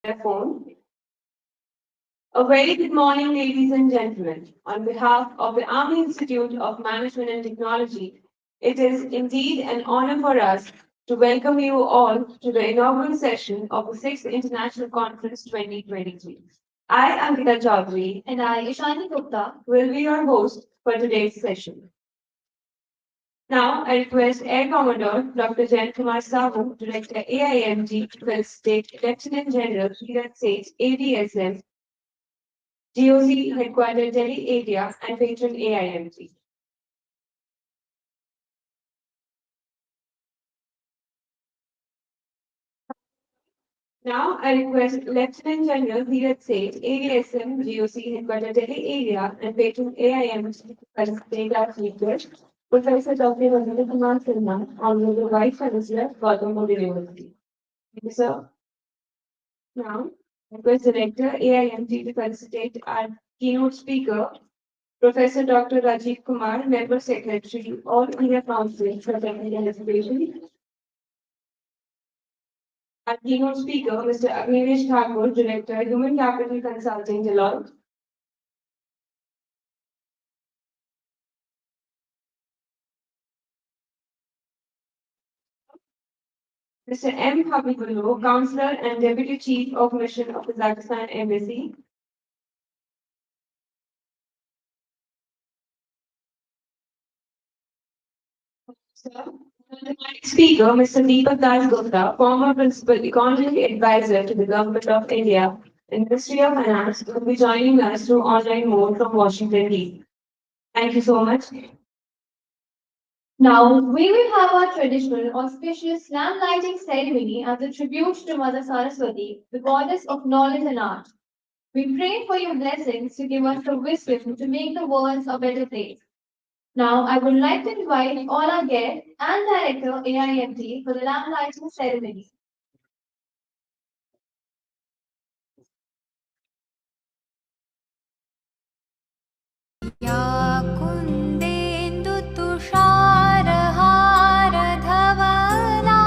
their phone. A very good morning, ladies and gentlemen. On behalf of the Army Institute of Management and Technology, it is indeed an honor for us to welcome you all to the inaugural session of the 6th International Conference 2023. I, Ankita Chaudhary, And I, Ishani Gupta, will be your host for today's session. Now, I request Air Commodore Dr. Jain Kumar Sahu, Director AIMG, to felicitate Lieutenant General Dheeraj Seth, ADSM, GOC Headquarters Delhi area, and patron AIMG. Now, I request Lieutenant General Dheeraj Seth, ADSM, GOC Headquarters Delhi area, and patron AIMG, to felicitate our speakers, Professor Dr. Rajendra Kumar Sinha, Honorable Vice Chancellor, Gautam Buddha University. Thank you, sir. Now, request Director AIMG to felicitate our keynote speaker, Professor Dr. Rajiv Kumar, Member Secretary, All India Council for Technical Education. Our keynote speaker, Mr. Agnivesh Thakur, Director, Human Capital Consulting, Deloitte. Mr. M. Habibullo, Counselor and Deputy Chief of Mission of Kazakhstan Embassy. Sir, Speaker, Mr. Deepak Das Gupta, former Principal Economic Advisor to the Government of India and Ministry of Finance, will be joining us through online mode from Washington, D.C. Thank you so much. now we will have our traditional auspicious lamp lighting ceremony as a tribute to Mother Saraswati, the goddess of knowledge and art. We pray for your blessings to give us the wisdom to make the world a better place. Now, I would like to invite all our guests and Director AIMT for the lamp lighting ceremony. या कुन्देन्दुतुषारहारधवला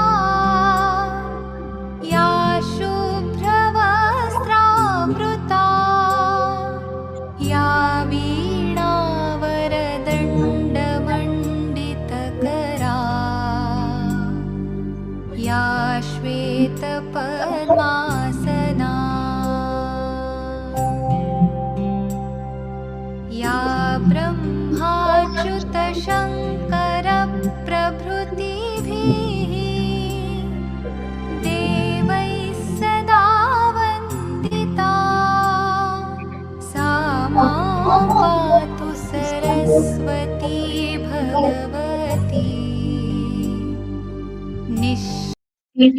या शुभ्रवस्त्रावृता या वीणावरदण्डमण्डितकरा या श्वेतपद्मासना या ब्रह्माच्युतशङ्करप्रभृतिभिः देवैः सदा वन्दिता सा मां पातु Saraswati Bhagwati Thank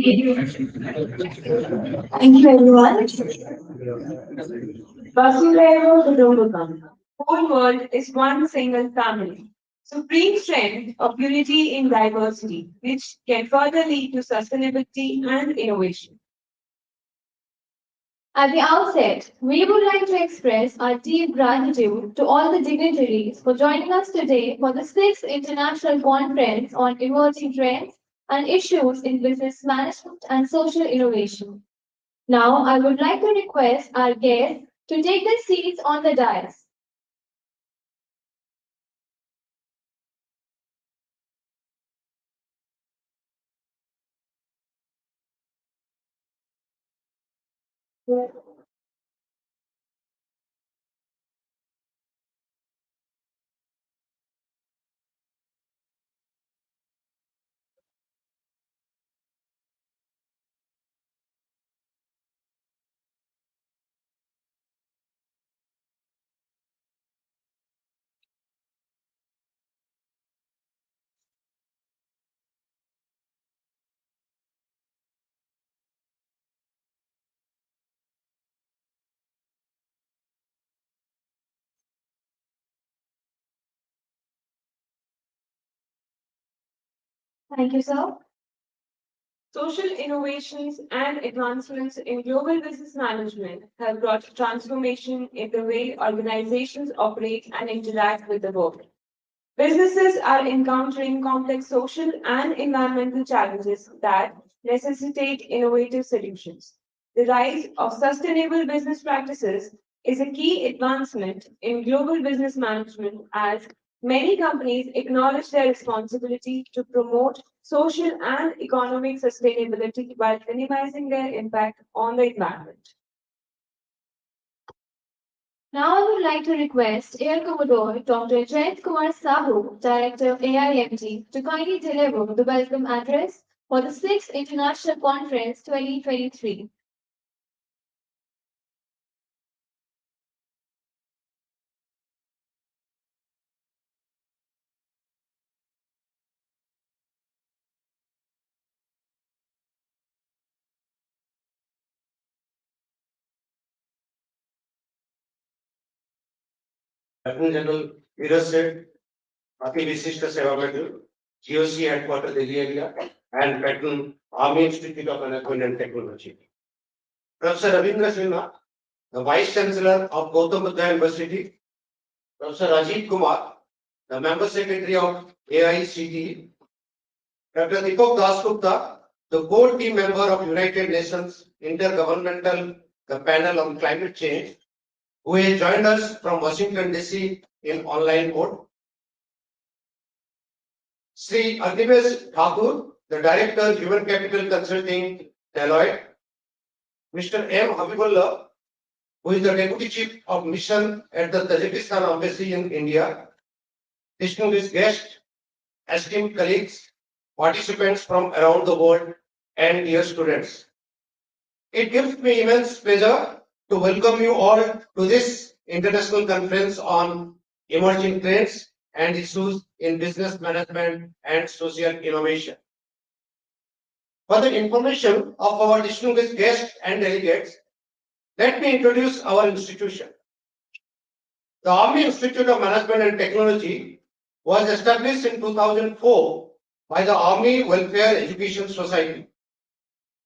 you, everyone. Vasudhaiva Kutumbakam. Whole world is one single family. Supreme strength of unity in diversity, which can further lead to sustainability and innovation. At the outset, we would like to express our deep gratitude to all the dignitaries for joining us today for the 6th International Conference on Emerging Trends and Issues in Business Management and Social Innovation. Now, I would like to request our guests to take their seats on the dais. Thank you, sir. Social innovations and advancements in global business management have brought transformation in the way organizations operate and interact with the world. Businesses are encountering complex social and environmental challenges that necessitate innovative solutions. The rise of sustainable business practices is a key advancement in global business management as many companies acknowledge their responsibility to promote social and economic sustainability while minimizing their impact on the environment. Now I would like to request Air Commodore Dr. Jayant Kumar Sahu, Director of AIMT, to kindly deliver the welcome address for the 6th International Conference 2023. Lieutenant General Neeraj said, Ati Visishta Seva Medal, GOC headquarters Delhi area, and Patton Army Institute of Management and Technology. Professor Ravindra Sinha, the Vice Chancellor of Gautam Buddha University, Professor Rajiv Kumar, the Member Secretary of AICTE, Dr. Deepak Dasgupta, the core team member of United Nations Intergovernmental the Panel on Climate Change, who has joined us from Washington DC in online mode. Sri Agnivesh Thakur, the Director, Human Capital Consulting, Deloitte. Mr. M. Habibullah, who is the Deputy Chief of Mission at the Tajikistan Embassy in India. Distinguished guests, esteemed colleagues, participants from around the world, and dear students. It gives me immense pleasure to welcome you all to this international conference on emerging trends and issues in business management and social innovation. For the information of our distinguished guests and delegates, let me introduce our institution. The Army Institute of Management and Technology was established in 2004 by the Army Welfare Education Society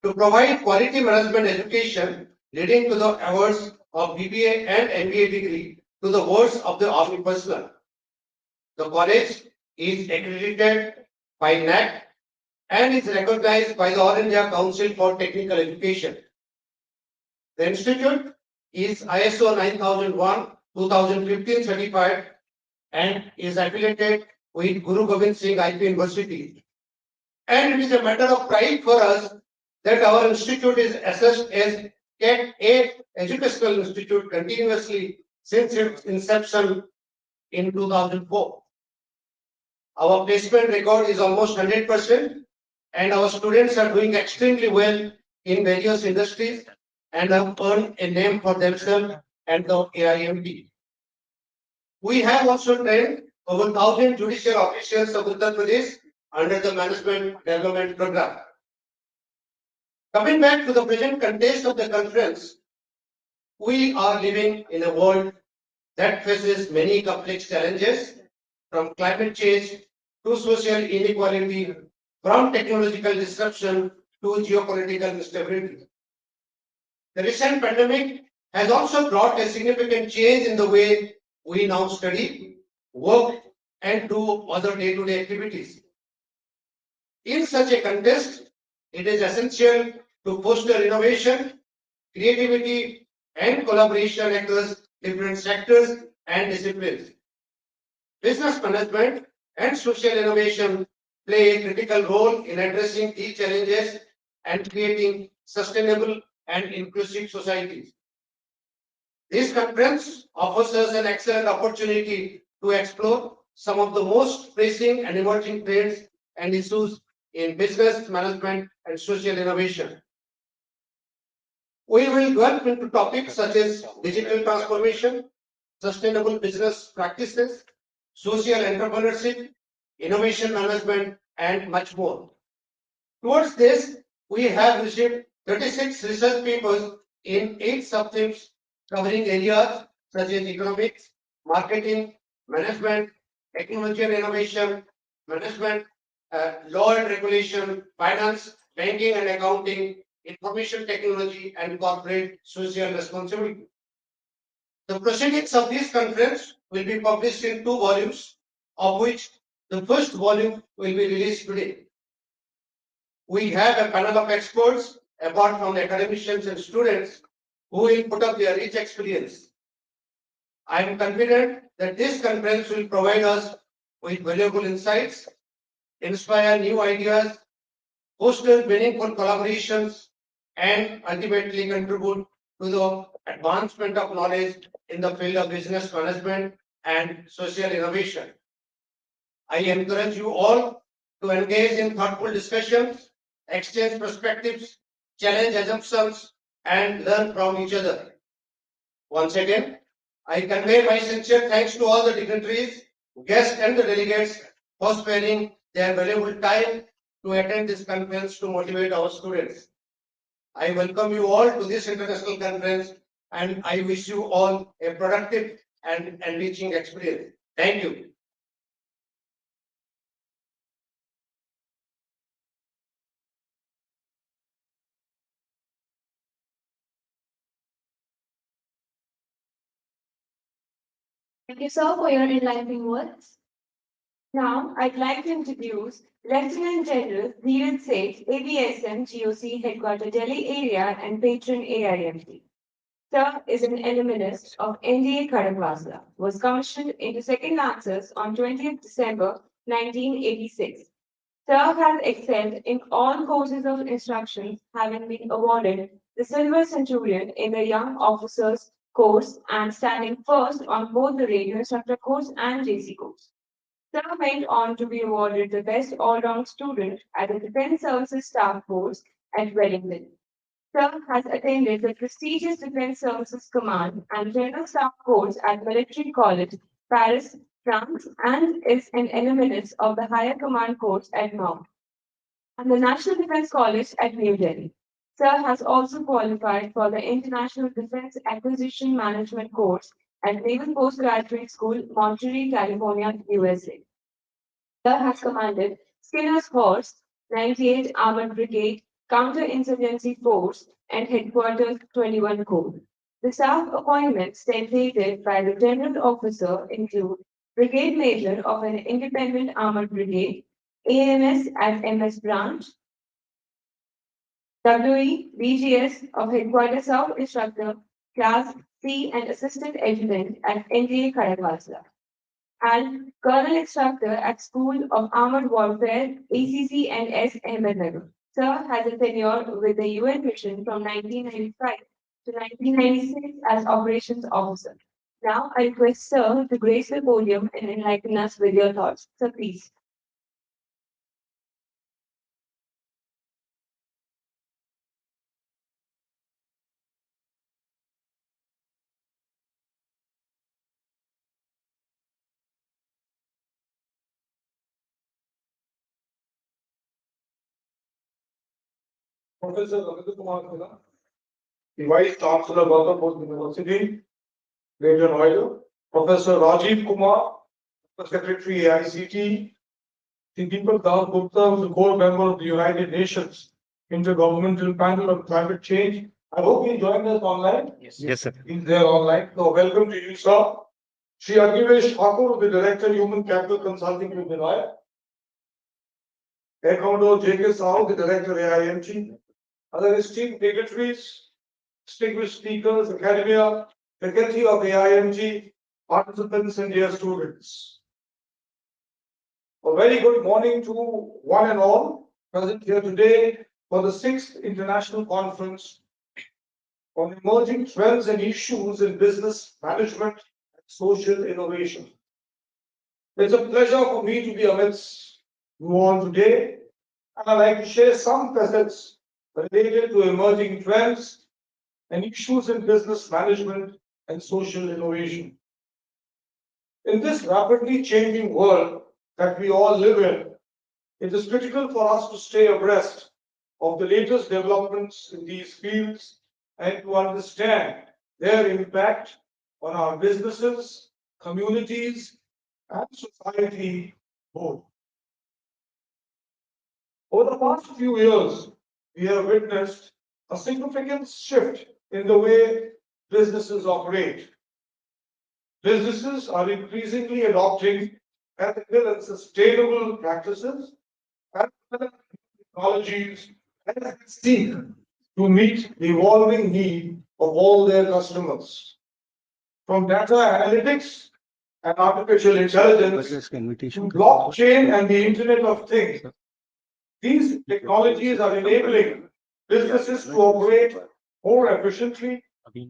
to provide quality management education leading to the awards of BBA and MBA degree to the wards of the Army personnel. The college is accredited by NAC and is recognized by the All India Council for Technical Education. The institute is ISO 9001 2015 certified and is affiliated with Guru Gobind Singh IP University. And it is a matter of pride for us that our institute is assessed as Cat A Educational Institute continuously since its inception in 2004. Our placement record is almost 100%, and our students are doing extremely well in various industries and have earned a name for themselves and the AIMT. We have also trained over 1,000 judicial officials of Uttar Pradesh under the Management Development Program. Coming back to the present context of the conference, we are living in a world that faces many complex challenges, from climate change to social inequality, from technological disruption to geopolitical instability. The recent pandemic has also brought a significant change in the way we now study, work, and do other day-to-day activities. In such a context, it is essential to foster innovation, creativity, and collaboration across different sectors and disciplines. Business management and social innovation play a critical role in addressing these challenges and creating sustainable and inclusive societies. This conference offers us an excellent opportunity to explore some of the most pressing and emerging trends and issues in business management and social innovation. We will delve into topics such as digital transformation, sustainable business practices, social entrepreneurship, innovation management, and much more. Towards this, we have received 36 research papers in 8 subthemes covering areas such as economics, marketing, management, technology and innovation, management, law and regulation, finance, banking and accounting, information technology, and corporate social responsibility. The proceedings of this conference will be published in 2 volumes, of which the first volume will be released today. We have a panel of experts apart from academicians and students who will put up their rich experience. I am confident that this conference will provide us with valuable insights, inspire new ideas, foster meaningful collaborations, and ultimately contribute to the advancement of knowledge in the field of business management and social innovation. I encourage you all to engage in thoughtful discussions, exchange perspectives, challenge assumptions, and learn from each other. Once again, I convey my sincere thanks to all the dignitaries, guests, and the delegates for sparing their valuable time to attend this conference to motivate our students. I welcome you all to this international conference and I wish you all a productive and enriching experience. Thank you. Thank you, sir, for your enlightening words. Now, I'd like to introduce Lieutenant General Dheeraj Seth, ABSM GOC Headquarter Delhi Area and Patron AIMT. Sir is an alumnus of NDA Kadakwasla, was commissioned into Second Lancers on 20th December 1986. Sir has excelled in all courses of instruction, having been awarded the Silver Centurion in the Young Officers course and standing first on both the radio instructor course and JC course. Sir went on to be awarded the Best All-Round Student at the Defense Services Staff Course at Wellington. Sir has attended the prestigious Defense Services Command and General Staff course at Military College, Paris, France, and is an alumnus of the Higher Command course at Mount and the National Defense College at New Delhi. Sir has also qualified for the International Defense Acquisition Management course at Naval Postgraduate School, Monterey, California, USA. Sir has commanded Skinner's Horse, 98th Armored Brigade, Counterinsurgency Force, and Headquarters 21 Corps. The staff appointments tentated by the General Officer include Brigade Major of an Independent Armored Brigade, AMS at MS Branch, WE BGS of Headquarters South Instructor, Class C and Assistant Adjutant at NDA Kadakwasla, and Colonel Instructor at School of Armored Warfare, ACC and S. Ahmednagar. Sir has a tenure with the UN mission from 1995 to 1996 as Operations Officer. Now I request Sir to grace the podium and enlighten us with your thoughts. Sir, please. Professor Ravindra Kumar Khanna, the Vice Chancellor, Gautam University, Greater Noida, Professor Rajiv Kumar, Secretary AICT, Deepak Das Gupta, who is a core member of the United Nations Intergovernmental Panel on Climate Change. I hope you joined us online. Yes, sir. He's there online. So welcome to you, sir. Shri Agnivesh Thakur, the Director, Human Capital Consulting with Deloitte. Air Commodore J.K. Sahu, the Director, AIMT. Other esteemed dignitaries, distinguished speakers, academia, faculty of AIMG, participants and dear students. A very good morning to one and all present here today for the 6th International Conference on Emerging Trends and Issues in Business Management and Social Innovation. It's a pleasure for me to be amidst you all today, and I'd like to share some facets related to emerging trends and issues in business management and social innovation. In this rapidly changing world that we all live in, it is critical for us to stay abreast of the latest developments in these fields and to understand their impact on our businesses, communities, and society both. Over the past few years, we have witnessed a significant shift in the way businesses operate. Businesses are increasingly adopting ethical and sustainable practices and technologies as they seek to meet the evolving need of all their customers. From data analytics and artificial intelligence to blockchain and the Internet of Things, these technologies are enabling businesses to operate more efficiently,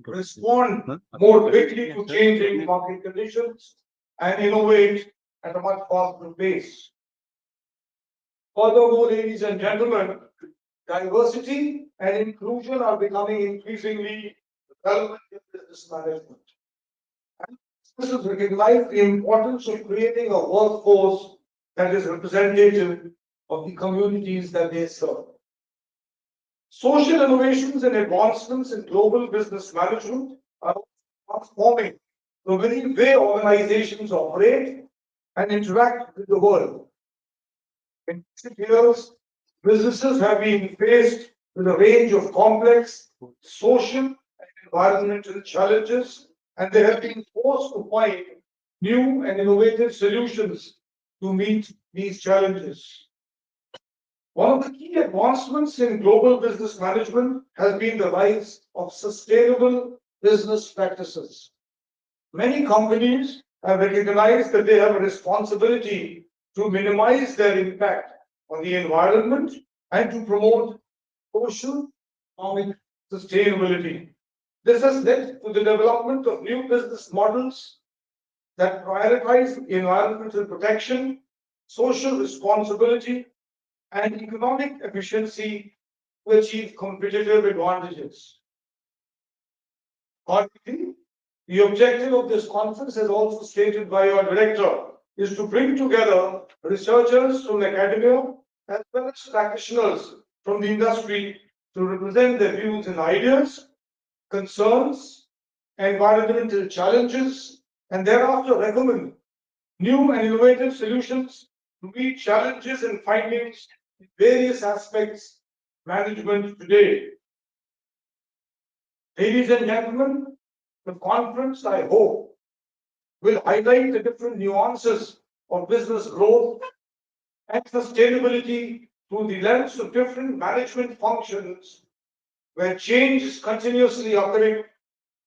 respond more quickly to changing market conditions, and innovate at a much faster pace. Furthermore, ladies and gentlemen, diversity and inclusion are becoming increasingly relevant in business management. And businesses recognize the importance of creating a workforce that is representative of the communities that they serve. Social innovations and advancements in global business management are transforming the very way organizations operate and interact with the world. In recent years, businesses have been faced with a range of complex social and environmental challenges, and they have been forced to find new and innovative solutions to meet these challenges. One of the key advancements in global business management has been the rise of sustainable business practices. Many companies have recognized that they have a responsibility to minimize their impact on the environment and to promote social economic sustainability. This has led to the development of new business models that prioritize environmental protection, social responsibility, and economic efficiency to achieve competitive advantages. Accordingly, the objective of this conference, as also stated by your director, is to bring together researchers from academia as well as practitioners from the industry to represent their views and ideas, concerns, environmental challenges, and thereafter recommend new and innovative solutions to meet challenges and findings in various aspects of management today. Ladies and gentlemen, the conference, I hope, will highlight the different nuances of business growth and sustainability through the lens of different management functions where change is continuously occurring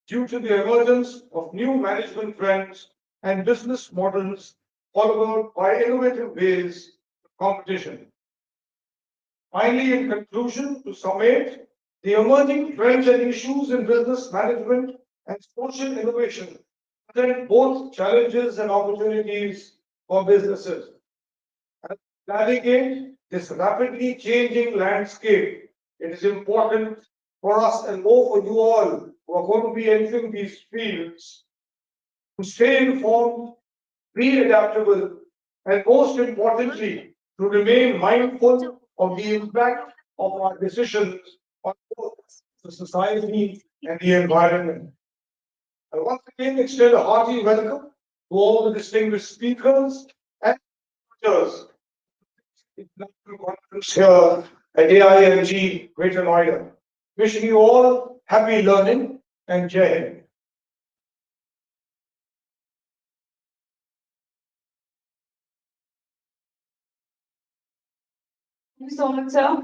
due to the emergence of new management trends and business models followed by innovative ways of competition. Finally, in conclusion, to summate, the emerging trends and issues in business management and social innovation present both challenges and opportunities for businesses. As we navigate this rapidly changing landscape, it is important for us and more for you all who are going to be entering these fields to stay informed, be adaptable, and most importantly, to remain mindful of the impact of our decisions on both the society and the environment. I once again extend a hearty welcome to all the distinguished speakers and speakers international conference here at AIMG Greater Noida. Wishing you all happy learning and Jai Hind. Thank you so much, sir.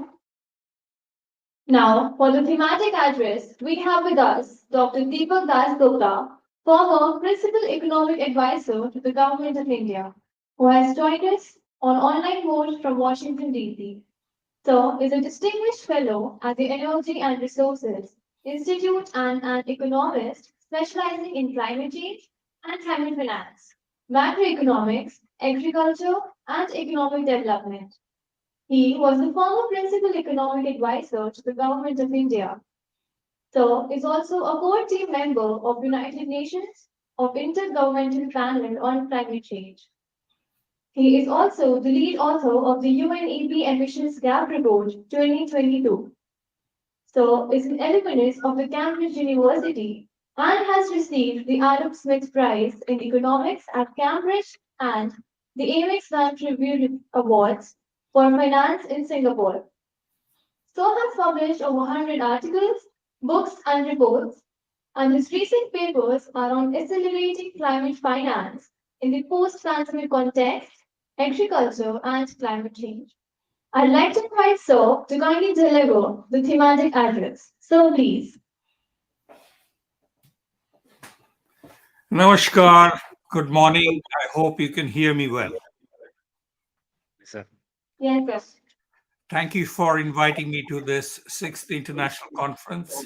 Now, for the thematic address, we have with us Dr. Deepak Das Gupta, former Principal Economic Advisor to the Government of India, who has joined us on online mode from Washington, D.C. Sir is a distinguished fellow at the Energy and Resources Institute and an economist specializing in climate change and climate finance, macroeconomics, agriculture, and economic development. He was the former Principal Economic Advisor to the Government of India. Sir is also a core team member of United Nations of Intergovernmental Panel on Climate Change. He is also the lead author of the UNEP Emissions Gap Report 2022. Sir is an alumnus of the Cambridge University and has received the Adam Smith Prize in Economics at Cambridge and the Amex Bank Review Awards for Finance in Singapore. Sir has published over 100 articles, books, and reports, and his recent papers are on accelerating climate finance in the post-pandemic context, agriculture, and climate change. I'd like to invite Sir to kindly deliver the thematic address. Sir, please. Namaskar. Good morning. I hope you can hear me well. Yes, sir. Thank you for inviting me to this sixth international conference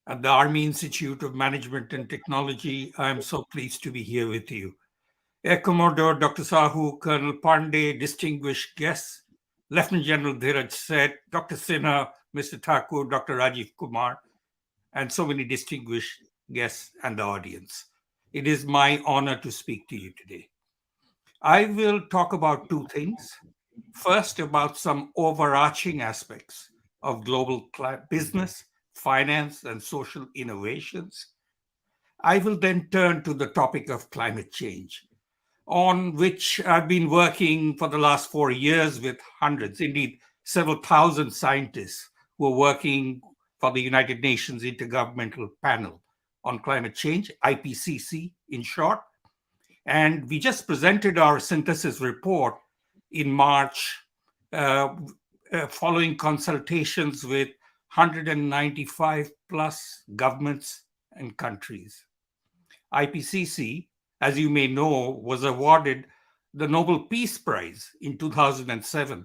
at the Army Institute of Management and Technology. I am so pleased to be here with you. Air Commodore Dr. Sahu, Colonel Pandey, distinguished guests, Lieutenant General Dheeraj Seth, Dr. Sinha, Mr. Thakur, Dr. Rajiv Kumar, and so many distinguished guests and the audience. It is my honor to speak to you today. I will talk about two things. First, about some overarching aspects of global business, finance, and social innovations. I will then turn to the topic of climate change, on which I've been working for the last 4 years with hundreds, indeed, several thousand scientists who are working for the United Nations Intergovernmental Panel on Climate Change, IPCC in short. And we just presented our synthesis report in March, following consultations with 195 plus governments and countries. IPCC, as you may know, was awarded the Nobel Peace Prize in 2007,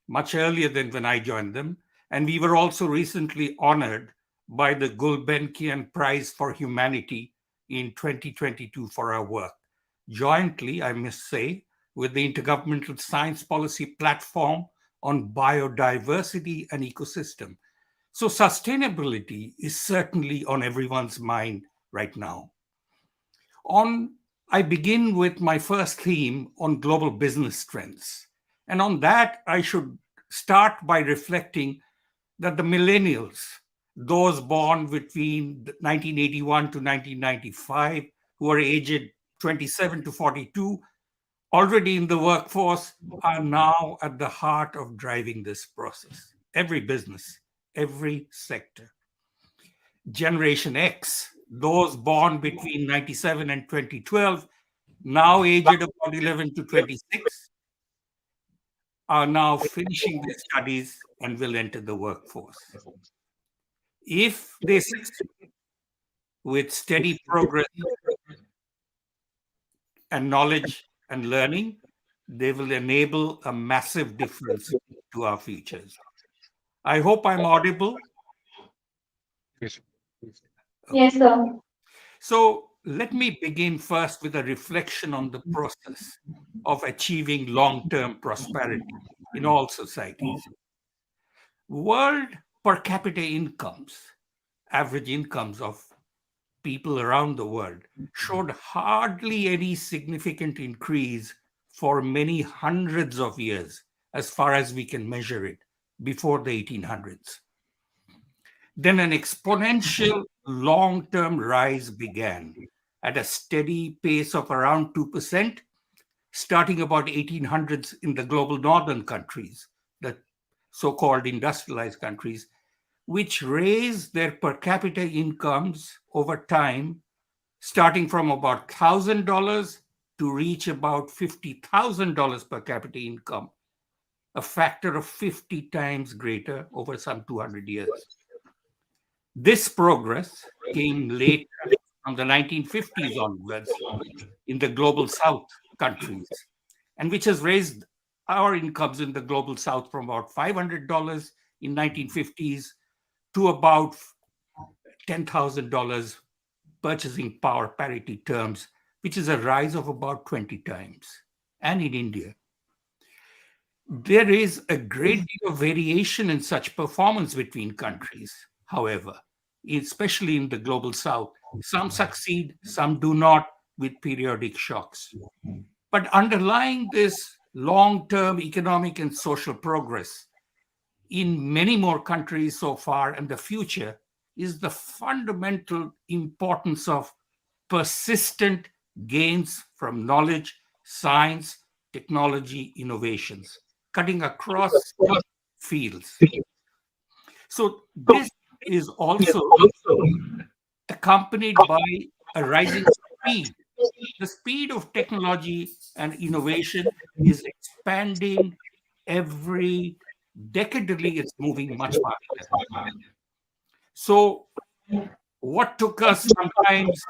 much earlier than when I joined them. And we were also recently honored by the Gulbenkian Prize for Humanity in 2022 for our work. Jointly, I must say, with the Intergovernmental Science Policy Platform on Biodiversity and Ecosystem. So sustainability is certainly on everyone's mind right now. I begin with my first theme on global business trends. And on that, I should start by reflecting that the millennials, those born between 1981 to 1995, who are aged 27 to 42, already in the workforce, are now at the heart of driving this process. Every business, every sector. Generation X, those born between 97 and 2012, now aged about 11 to 26, are now finishing their studies and will enter the workforce. If they succeed with steady progress and knowledge and learning, they will enable a massive difference to our futures. I hope I'm audible. Yes, sir. So let me begin first with a reflection on the process of achieving long-term prosperity in all societies. World per capita incomes, average incomes of people around the world, showed hardly any significant increase for many hundreds of years, as far as we can measure it, before the 1800s. Then an exponential long-term rise began at a steady pace of around 2%, starting about 1800s in the global northern countries, the so-called industrialized countries, which raised their per capita incomes over time, starting from about $1,000 to reach about $50,000 per capita income, a factor of 50 times greater over some 200 years. This progress came late from the 1950s onwards in the global south countries, and which has raised our incomes in the global south from about $500 in 1950s to about $10,000 purchasing power parity terms, which is a rise of about 20 times. And in India, there is a great deal of variation in such performance between countries, however, especially in the global south. Some succeed, some do not, with periodic shocks. But underlying this long-term economic and social progress in many more countries so far and the future is the fundamental importance of persistent gains from knowledge, science, technology, innovations, cutting across fields. So this is also accompanied by a rising speed. The speed of technology and innovation is expanding every decadally it's moving much faster. So what took us sometimes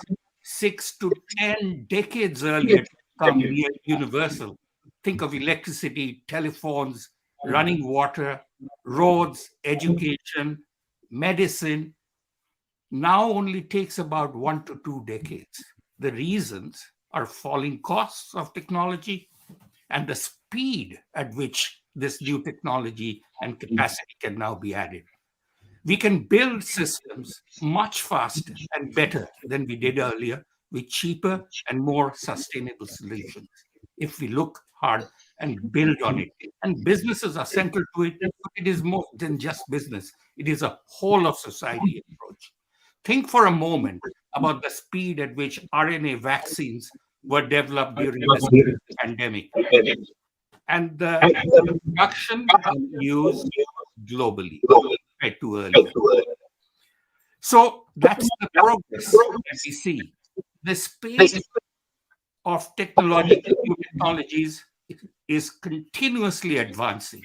6 to 10 decades earlier to become near universal, think of electricity, telephones, running water, roads, education, medicine, now only takes about 1 to 2 decades. The reasons are falling costs of technology and the speed at which this new technology and capacity can now be added. We can build systems much faster and better than we did earlier with cheaper and more sustainable solutions if we look hard and build on it. And businesses are central to it, but it is more than just business. It is a whole of society approach. Think for a moment about the speed at which RNA vaccines were developed during this pandemic and the production and use globally compared to earlier. So that's the progress that we see. The space of technological new technologies is continuously advancing.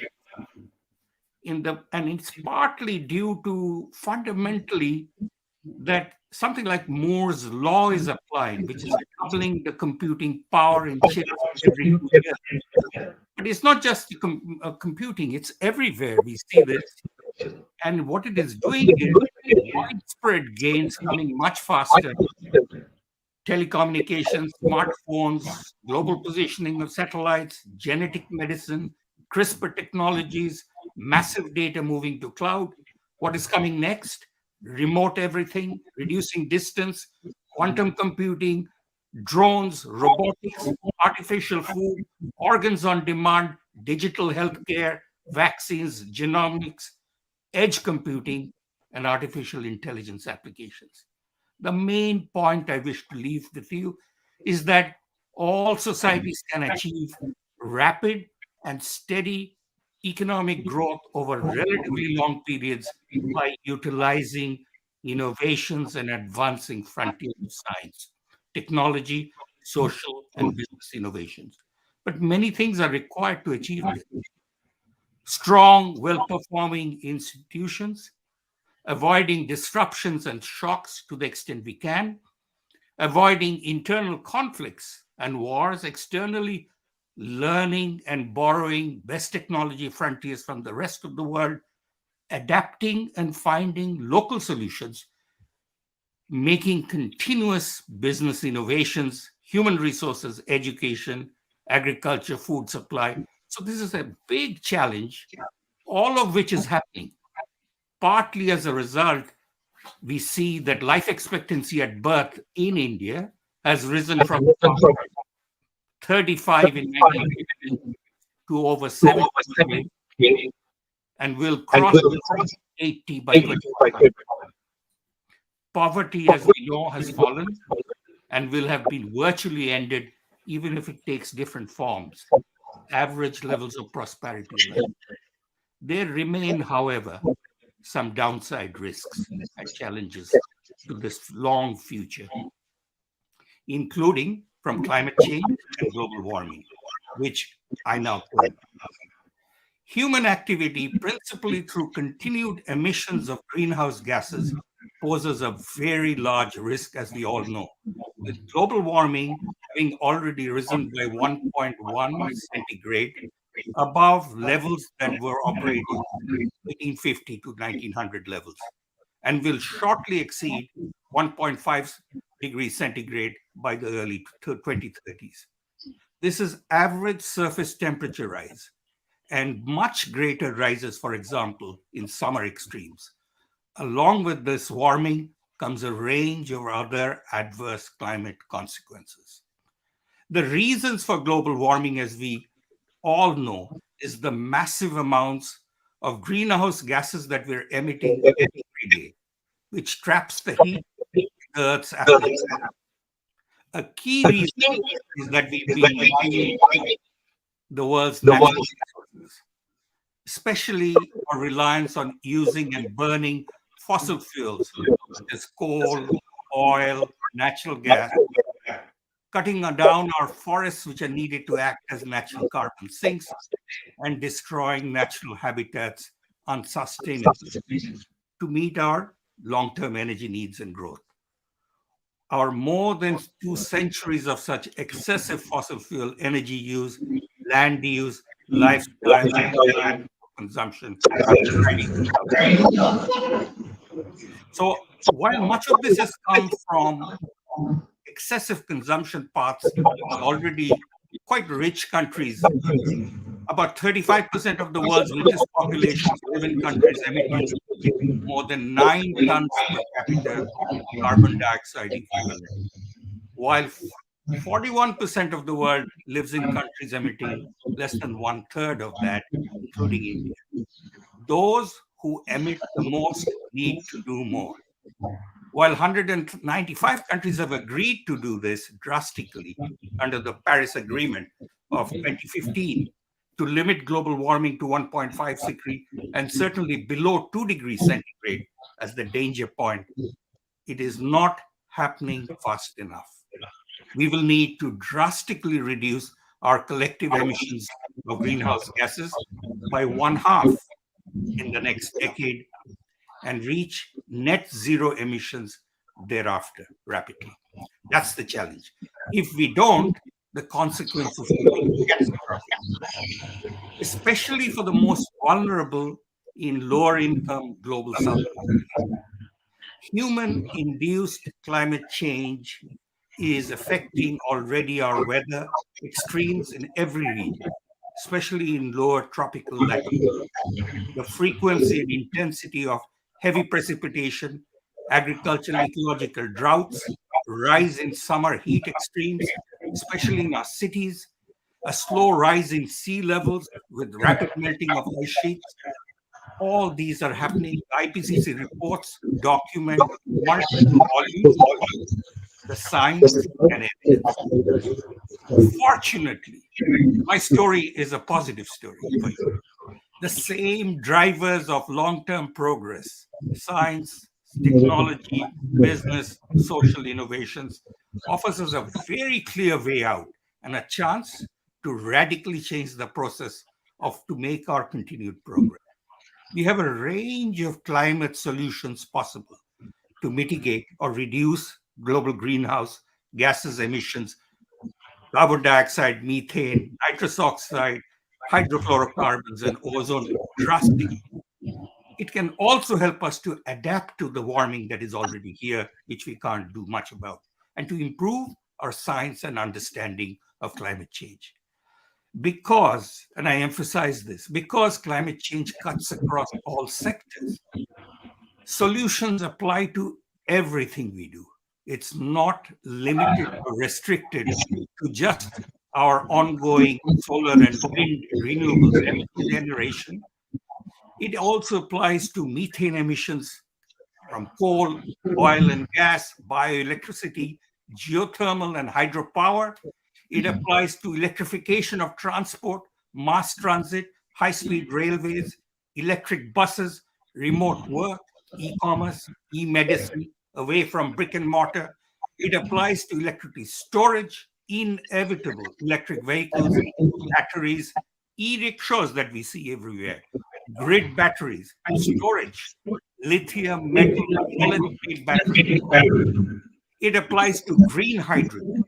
And it's partly due to fundamentally that something like Moore's law is applied, which is doubling the computing power in chips every 2 years. But it's not just computing, it's everywhere. We see this. And what it is doing is widespread gains coming much faster. Telecommunications, smartphones, global positioning of satellites, genetic medicine, CRISPR technologies, massive data moving to cloud. What is coming next? Remote everything, reducing distance, quantum computing, drones, robotics, artificial food, organs on demand, digital healthcare, vaccines, genomics, edge computing, and artificial intelligence applications. The main point I wish to leave with you is that all societies can achieve rapid and steady economic growth over relatively long periods by utilizing innovations and advancing frontiers of science, technology, social, and business innovations. But many things are required to achieve this. Strong, well-performing institutions, avoiding disruptions and shocks to the extent we can, avoiding internal conflicts and wars externally, learning and borrowing best technology frontiers from the rest of the world, adapting and finding local solutions, making continuous business innovations, human resources, education, agriculture, food supply. So this is a big challenge, all of which is happening. Partly as a result, we see that life expectancy at birth in India has risen from 35 in 1950 to over 70 and will cross 80 by 2025. Poverty, as we know, has fallen and will have been virtually ended, even if it takes different forms, average levels of prosperity. There remain, however, some downside risks and challenges to this long future, including from climate change and global warming, which I now claim. Human activity, principally through continued emissions of greenhouse gases, poses a very large risk, as we all know. With global warming having already risen by 1.1 centigrade, above levels that were operating 1850 to 1900 levels, and will shortly exceed 1.5 degrees centigrade by the early 2030s. This is average surface temperature rise, and much greater rises, for example, in summer extremes. Along with this warming comes a range of other adverse climate consequences. The reasons for global warming, as we all know, is the massive amounts of greenhouse gases that we're emitting every day, which traps the heat in the Earth's atmosphere. A key reason is that we've been mining the world's natural resources, especially our reliance on using and burning fossil fuels such as coal, oil, natural gas, cutting down our forests, which are needed to act as natural carbon sinks, and destroying natural habitats unsustainably to meet our long-term energy needs and growth. Our more than 2 centuries of such excessive fossil fuel energy use, land use, lifestyle, and consumption is already without. So while much of this has come from excessive consumption paths in already quite rich countries, about 35% of the world's richest populations live in countries emitting more than 9 tons per capita carbon dioxide equivalent, while 41% of the world lives in countries emitting less than 1/3 of that, including India. Those who emit the most need to do more. While 195 countries have agreed to do this drastically under the Paris Agreement of 2015 to limit global warming to 1.5 degree and certainly below 2 degrees centigrade as the danger point, it is not happening fast enough. We will need to drastically reduce our collective emissions of greenhouse gases by 1/2 in the next decade and reach net zero emissions thereafter rapidly. That's the challenge. If we don't, the consequences will be catastrophic, especially for the most vulnerable in lower income global south. Human induced climate change is affecting already our weather extremes in every region, especially in lower tropical latitudes. The frequency and intensity of heavy precipitation, agricultural ecological droughts, rise in summer heat extremes, especially in our cities, a slow rise in sea levels with rapid melting of ice sheets. All these are happening. IPCC reports document multiple volumes, the science and evidence. Fortunately, my story is a positive story for you. The same drivers of long-term progress, science, technology, business, social innovations, offers us a very clear way out and a chance to radically change the process to make our continued progress. We have a range of climate solutions possible to mitigate or reduce global greenhouse gases emissions, carbon dioxide, methane, nitrous oxide, hydrofluorocarbons, and ozone drastically. It can also help us to adapt to the warming that is already here, which we can't do much about, and to improve our science and understanding of climate change. Because, and I emphasize this, because climate change cuts across all sectors, solutions apply to everything we do. It's not limited or restricted to just our ongoing solar and wind renewables energy generation. It also applies to methane emissions from coal, oil and gas, bioelectricity, geothermal and hydropower. It applies to electrification of transport, mass transit, high-speed railways, electric buses, remote work, e-commerce, e-medicine, away from brick and mortar. It applies to electricity storage, inevitable electric vehicles, batteries, e-rickshaws that we see everywhere, grid batteries, storage, lithium, metal, solid-state batteries. It applies to green hydrogen.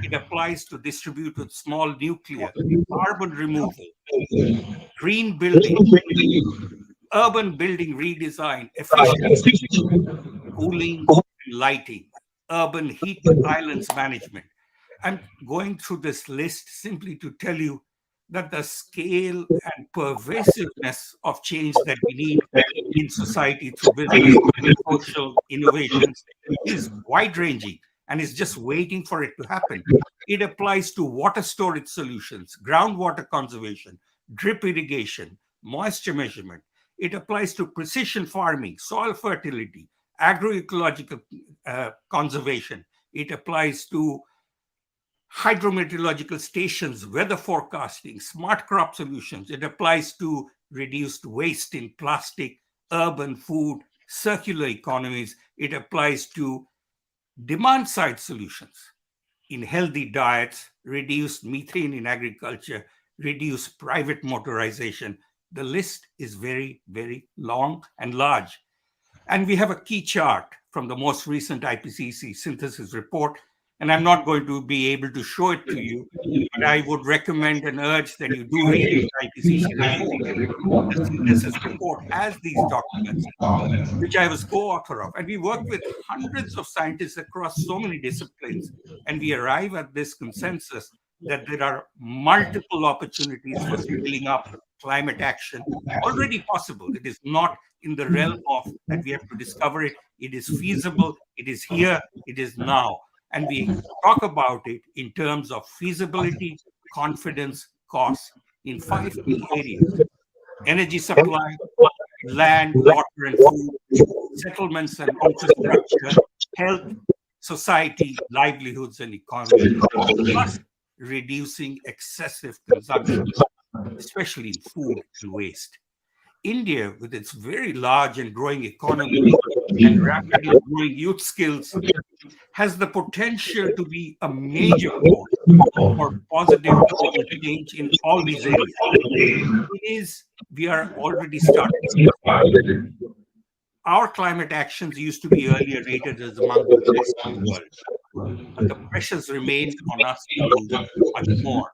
It applies to distributed small nuclear, carbon removal, green building, urban building redesign, efficiency, cooling, lighting, urban heat islands management. I'm going through this list simply to tell you that the scale and pervasiveness of change that we need in society through business and social innovations is wide-ranging and is just waiting for it to happen. It applies to water storage solutions, groundwater conservation, drip irrigation, moisture measurement. It applies to precision farming, soil fertility, agroecological conservation. It applies to hydrometeorological stations, weather forecasting, smart crop solutions. It applies to reduced waste in plastic, urban food, circular economies. It applies to demand side solutions. in healthy diets, reduced methane in agriculture, reduced private motorization. The list is very, very long and large. And we have a key chart from the most recent IPCC synthesis report. And I'm not going to be able to show it to you, but I would recommend and urge that you do read the IPCC report. The synthesis report has these documents, which I was co-author of. And we worked with hundreds of scientists across so many disciplines. And we arrive at this consensus that there are multiple opportunities for scaling up climate action already possible. It is not in the realm of that we have to discover it. It is feasible. It is here. It is now. And we talk about it in terms of feasibility, confidence, cost in 5 key areas: energy supply, land, water, and food, settlements and infrastructure, health, society, livelihoods, and economy, plus reducing excessive consumption, especially in food and waste. India, with its very large and growing economy and rapidly growing youth skills, has the potential to be a major force for positive global change in all these areas. We are already starting. Our climate actions used to be earlier rated as among the best in the world, but the pressures remain on us to do much more.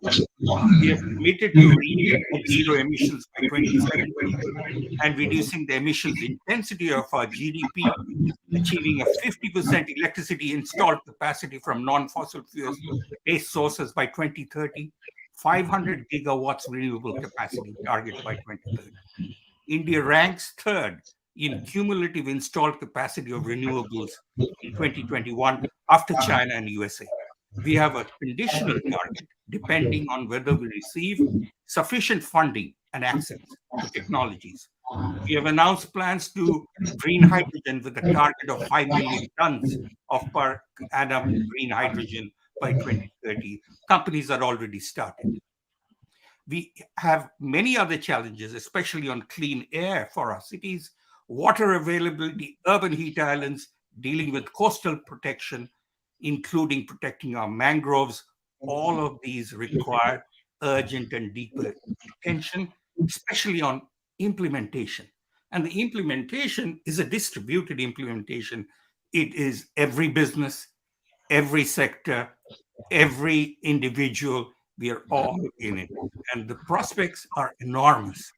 We have committed to reaching net zero emissions by 2070 and reducing the emissions intensity of our GDP, achieving a 50% electricity installed capacity from non-fossil fuels-based sources by 2030, 500 gigawatts renewable capacity target by 2030. India ranks third in cumulative installed capacity of renewables in 2021 after China and USA. We have a conditional target depending on whether we receive sufficient funding and access to technologies. We have announced plans to green hydrogen with a target of 5 million tons of per annum green hydrogen by 2030. Companies are already started. We have many other challenges, especially on clean air for our cities, water availability, urban heat islands, dealing with coastal protection, including protecting our mangroves. All of these require urgent and deeper attention, especially on implementation. And the implementation is a distributed implementation. It is every business, every sector, every individual. We are all in it. And the prospects are enormous.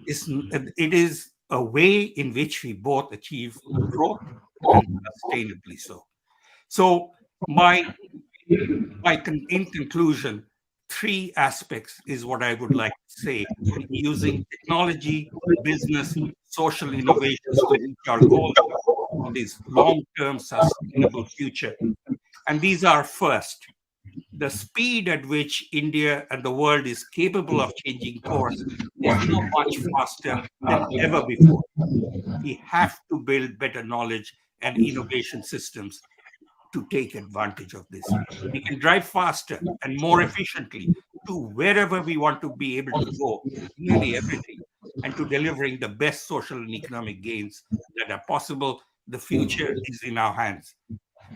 It is a way in which we both achieve growth and sustainably so. So in conclusion, 3 aspects is what I would like to say: using technology, business, social innovations to reach our goals for this long-term sustainable future. And these are: first, the speed at which India and the world is capable of changing course is now much faster than ever before. We have to build better knowledge and innovation systems to take advantage of this. We can drive faster and more efficiently to wherever we want to be able to go, nearly everything, and to delivering the best social and economic gains that are possible. The future is in our hands.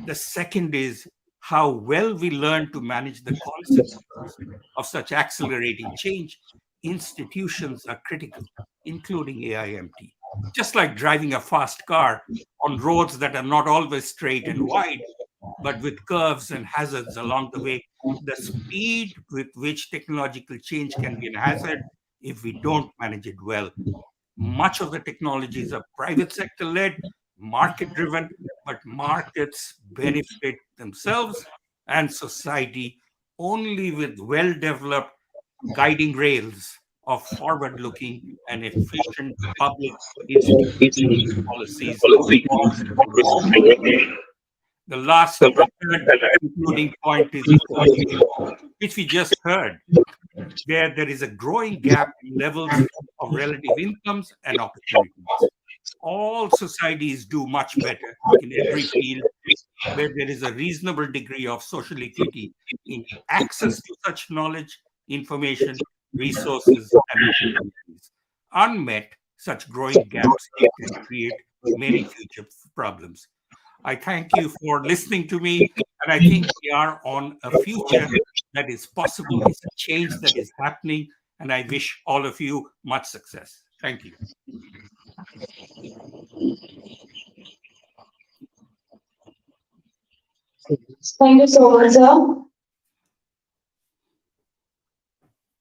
The second is how well we learn to manage the consequences of such accelerating change. Institutions are critical, including AIMT. Just like driving a fast car on roads that are not always straight and wide, but with curves and hazards along the way, the speed with which technological change can be a hazard if we don't manage it well. Much of the technologies are private sector led, market driven, but markets benefit themselves and society only with well developed guiding rails of forward looking and efficient public institutional policies. The last, the third concluding point is equality, which we just heard, where there is a growing gap in levels of relative incomes and opportunities. All societies do much better in every field where there is a reasonable degree of social equity in access to such knowledge, information, resources, and opportunities. Unmet, such growing gaps can create many future problems. I thank you for listening to me. And I think we are on a future that is possible. It's a change that is happening. And I wish all of you much success. Thank you. Thank you so much, sir.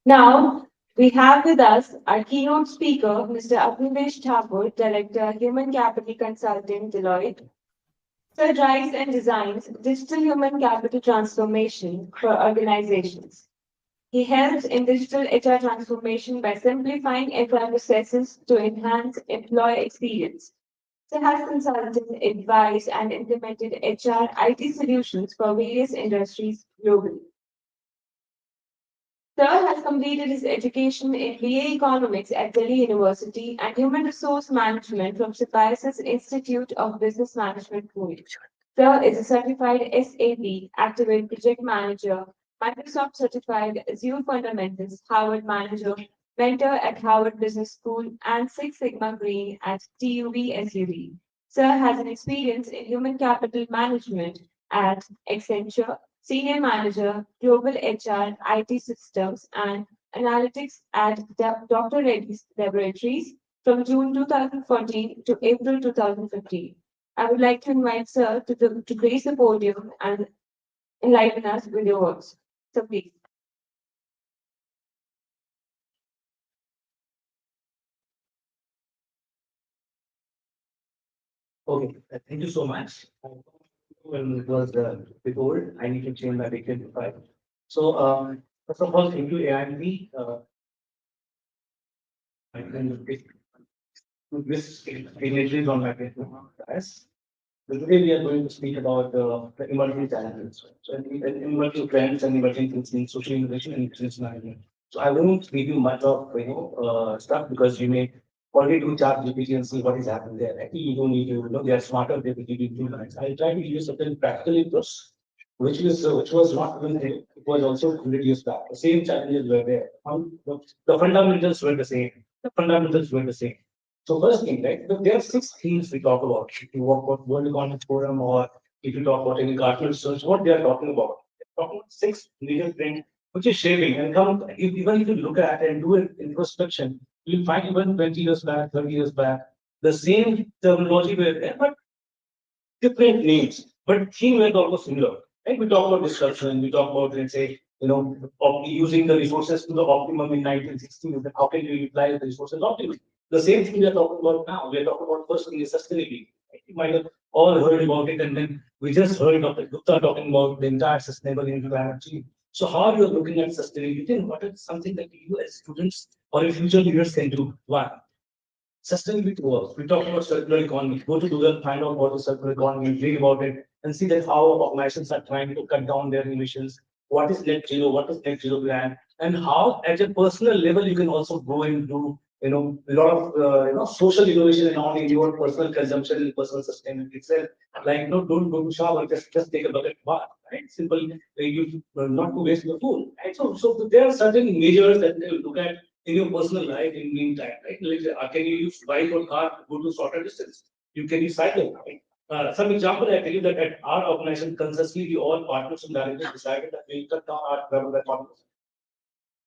Now, we have with us our keynote speaker, Mr. Apurvesh Thakur, Director, Human Capital Consulting, Deloitte. Sir drives and designs digital human capital transformation for organizations. He helps in digital HR transformation by simplifying HR processes to enhance employee experience. Sir has consulted, advised, and implemented HR IT solutions for various industries globally. Sir has completed his education in BA Economics at Delhi University and Human Resource Management from Symbiosis Institute of Business Management, Pune. Sir is a certified SAP Activate Project Manager, Microsoft Certified Azure Fundamentals, Harvard Manager, mentor at Harvard Business School, and Six Sigma Green at TUV SUV. Sir has an experience in human capital management at Accenture, Senior Manager, Global HR, IT Systems, and Analytics at Dr. Reddy's Laboratories from June 2014 to April 2015. I would like to invite Sir to grace the podium and enlighten us with your words. So please. Okay, thank you so much. When it was before, I need to change my picture profile. So, first of all, thank you, AIMD. I can pick this images on my picture. Yes. So today we are going to speak about the emerging challenges. So, emerging trends and emerging things in social innovation and business management. So I won't give you much of stuff because you may already do chat GPT and see what is happening there. Actually, you don't need to, they are smarter, they will give you 2 lines. I'll try to use certain practical approach, which was not even there. It was also 100 years back. The same challenges were there. The fundamentals were the same. The fundamentals were the same. So first thing, right? There are 6 themes we talk about. If you talk about World Economic Forum or if you talk about any Gartner research, what they are talking about? They're talking about 6 major trends which is shaping. And even if you look at and do an introspection, you'll find even 20 years back, 30 years back, the same terminology were there, but different names. But theme were almost similar. Right? We talk about disruption, we talk about, let's say, using the resources to the optimum in 1960s, then how can you utilize the resources optimally? The same thing we are talking about now. We are talking about first thing is sustainability. Right? You might have all heard about it, and then we just heard Dr. Gupta talking about the entire sustainable climate change. So how you are looking at sustainability and what is something that you as students or future leaders can do? One, sustainability works. We talk about circular economy. Go to Google, find out what is circular economy, read about it, and see that how organizations are trying to cut down their emissions. What is net zero? What is net zero plan? And how, at a personal level, you can also go and do a lot of social innovation and all in your personal consumption and personal sustainability itself. Like don't go to shower, just take a bucket bath, right? Simple, you not to waste your food, right? So there are certain measures that they look at in your personal life in meantime, right? Like, can you use bike or car to go to shorter distance? You can use cycle, right? Some example I tell you that at our organization, consciously, we all partners and directors decided that we'll cut down our travel by 40%.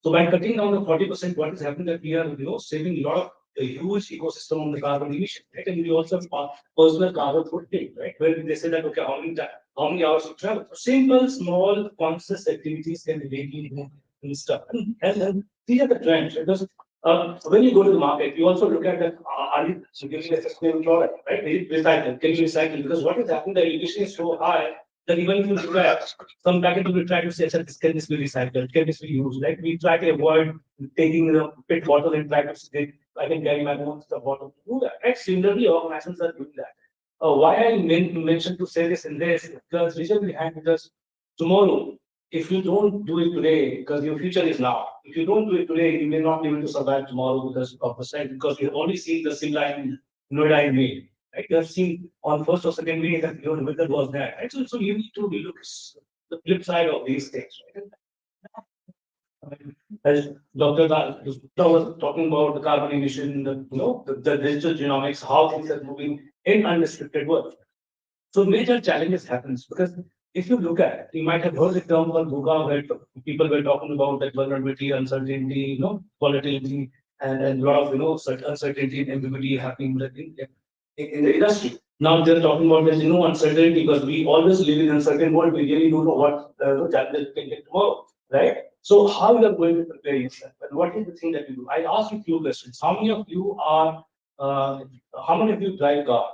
So by cutting down the 40%, what is happening that we are saving a lot of a huge ecosystem on the carbon emission, right? And we also have personal carbon footprint, right? Where they say that okay, how many hours you travel? So simple, small, conscious activities can really do and stuff. And these are the trends. Because when you go to the market, you also look at that. Are you giving a sustainable product, right? Is it recycle? Can you recycle? Because what is happening? The education is so high that even if you look at some package, we try to say, can this be recycled? Can this be used? Like we try to avoid taking the pit bottle and try to say, I can carry my own stuff bottle to do that. Right? Similarly, organizations are doing that. Why I mentioned to say this in this because reason behind because tomorrow, if you don't do it today, because your future is now. If you don't do it today, you may not be able to survive tomorrow because of the site, because you've only seen the Simla in Noida in May. Right? You have seen on first or second May that your weather was there. Right? So you need to look the flip side of these things. Right? As Dr. was talking about the carbon emission, the digital genomics, how things are moving in unrestricted world. So major challenges happens because if you look at, you might have heard the term called VUCA, where people were talking about that vulnerability, uncertainty, volatility, and a lot of, uncertainty and ambiguity happening in the industry. Now they're talking about there's no uncertainty because we always live in an uncertain world. We really don't know what challenges we can get tomorrow, right? So how you are going to prepare yourself, and what is the thing that you do? I ask you a few questions. How many of you are, how many of you drive car?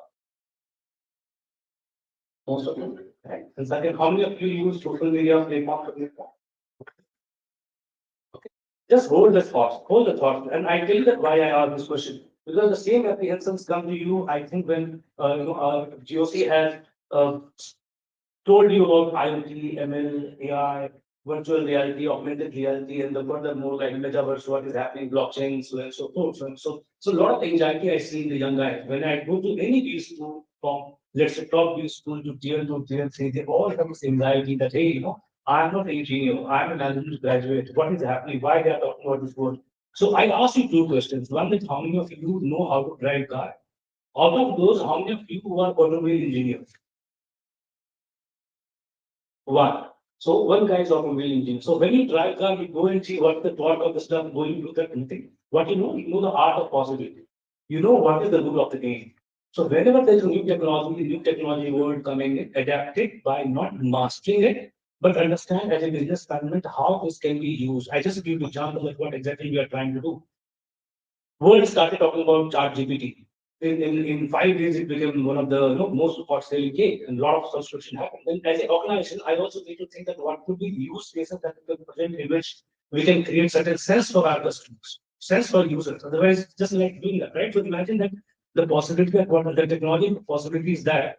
Most of you, right? And second, how many of you use social media platform for your phone? Okay. Just hold the thought, and I tell you that why I ask this question. Because the same apprehensions come to you, I think, when GOC has told you about IoT, ML, AI, virtual reality, augmented reality, and the furthermore like metaverse, what is happening, blockchain, so and so forth. So a lot of anxiety I see in the young guys. When I go to any B school from, let's say, top B school to tier 2, tier 3, they all have this anxiety that, hey, I'm not an engineer, I'm a management graduate. What is happening? Why they are talking about this word? So I ask you two questions. One is, how many of you know how to drive car? Out of those, how many of you are automobile engineers? One. So one guy is automobile engineer. So when you drive car, you go and see what the thought of the stuff going to that anything. What you know the art of possibility. You know what is the rule of the game. So whenever there is a new technology word coming in, adapt it by not mastering it, but understand as a business fundament how this can be used. I just give you an example of what exactly we are trying to do. World started talking about ChatGPT. In 5 days, it became one of the most hot selling cake, and a lot of subscription happened. And as an organization, I also need to think that what could be the use cases that we can present in which we can create certain sense for our customers, sense for users. Otherwise, just like doing that, right? So imagine that the possibility that what the technology possibility is that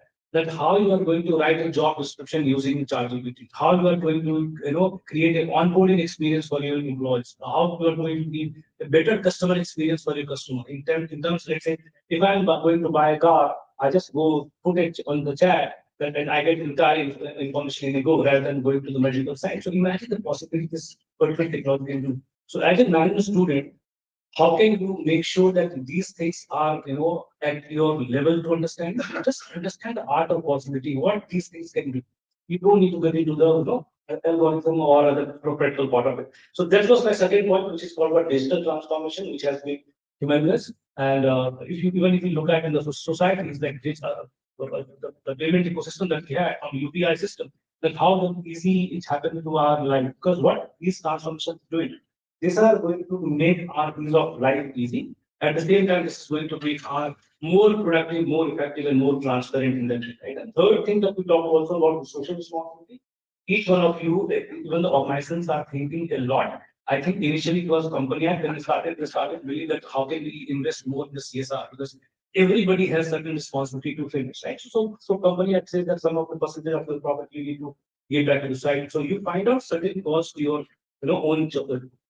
how you are going to write a job description using ChatGPT, how you are going to create an onboarding experience for your employees, how you are going to be a better customer experience for your customer. In terms, let's say, if I'm going to buy a car, I just go put it on the chat, and I get entire information in a go rather than going to the medical site. So imagine the possibility this particular technology can do. So as a management student, how can you make sure that these things are at your level to understand? Just understand the art of possibility, what these things can do. You don't need to get into the algorithm or the proprietary part of it. So that was my second point, which is called what digital transformation, which has been humongous. And if you look at in the societies like this, the payment ecosystem that we have on UPI system, that how easy it's happened to our life. Because what these transformations doing, these are going to make our ease of life easy. At the same time, this is going to make our more productive, more effective, and more transparent in that. Right? And third thing that we talk also about the social responsibility. Each one of you, even the organizations are thinking a lot. I think initially it was company act, when they started really that how can we invest more in the CSR, because everybody has certain responsibility to finish, right? So company act says that some of the percentage of the profit you need to give back to the site. So you find out certain costs to your own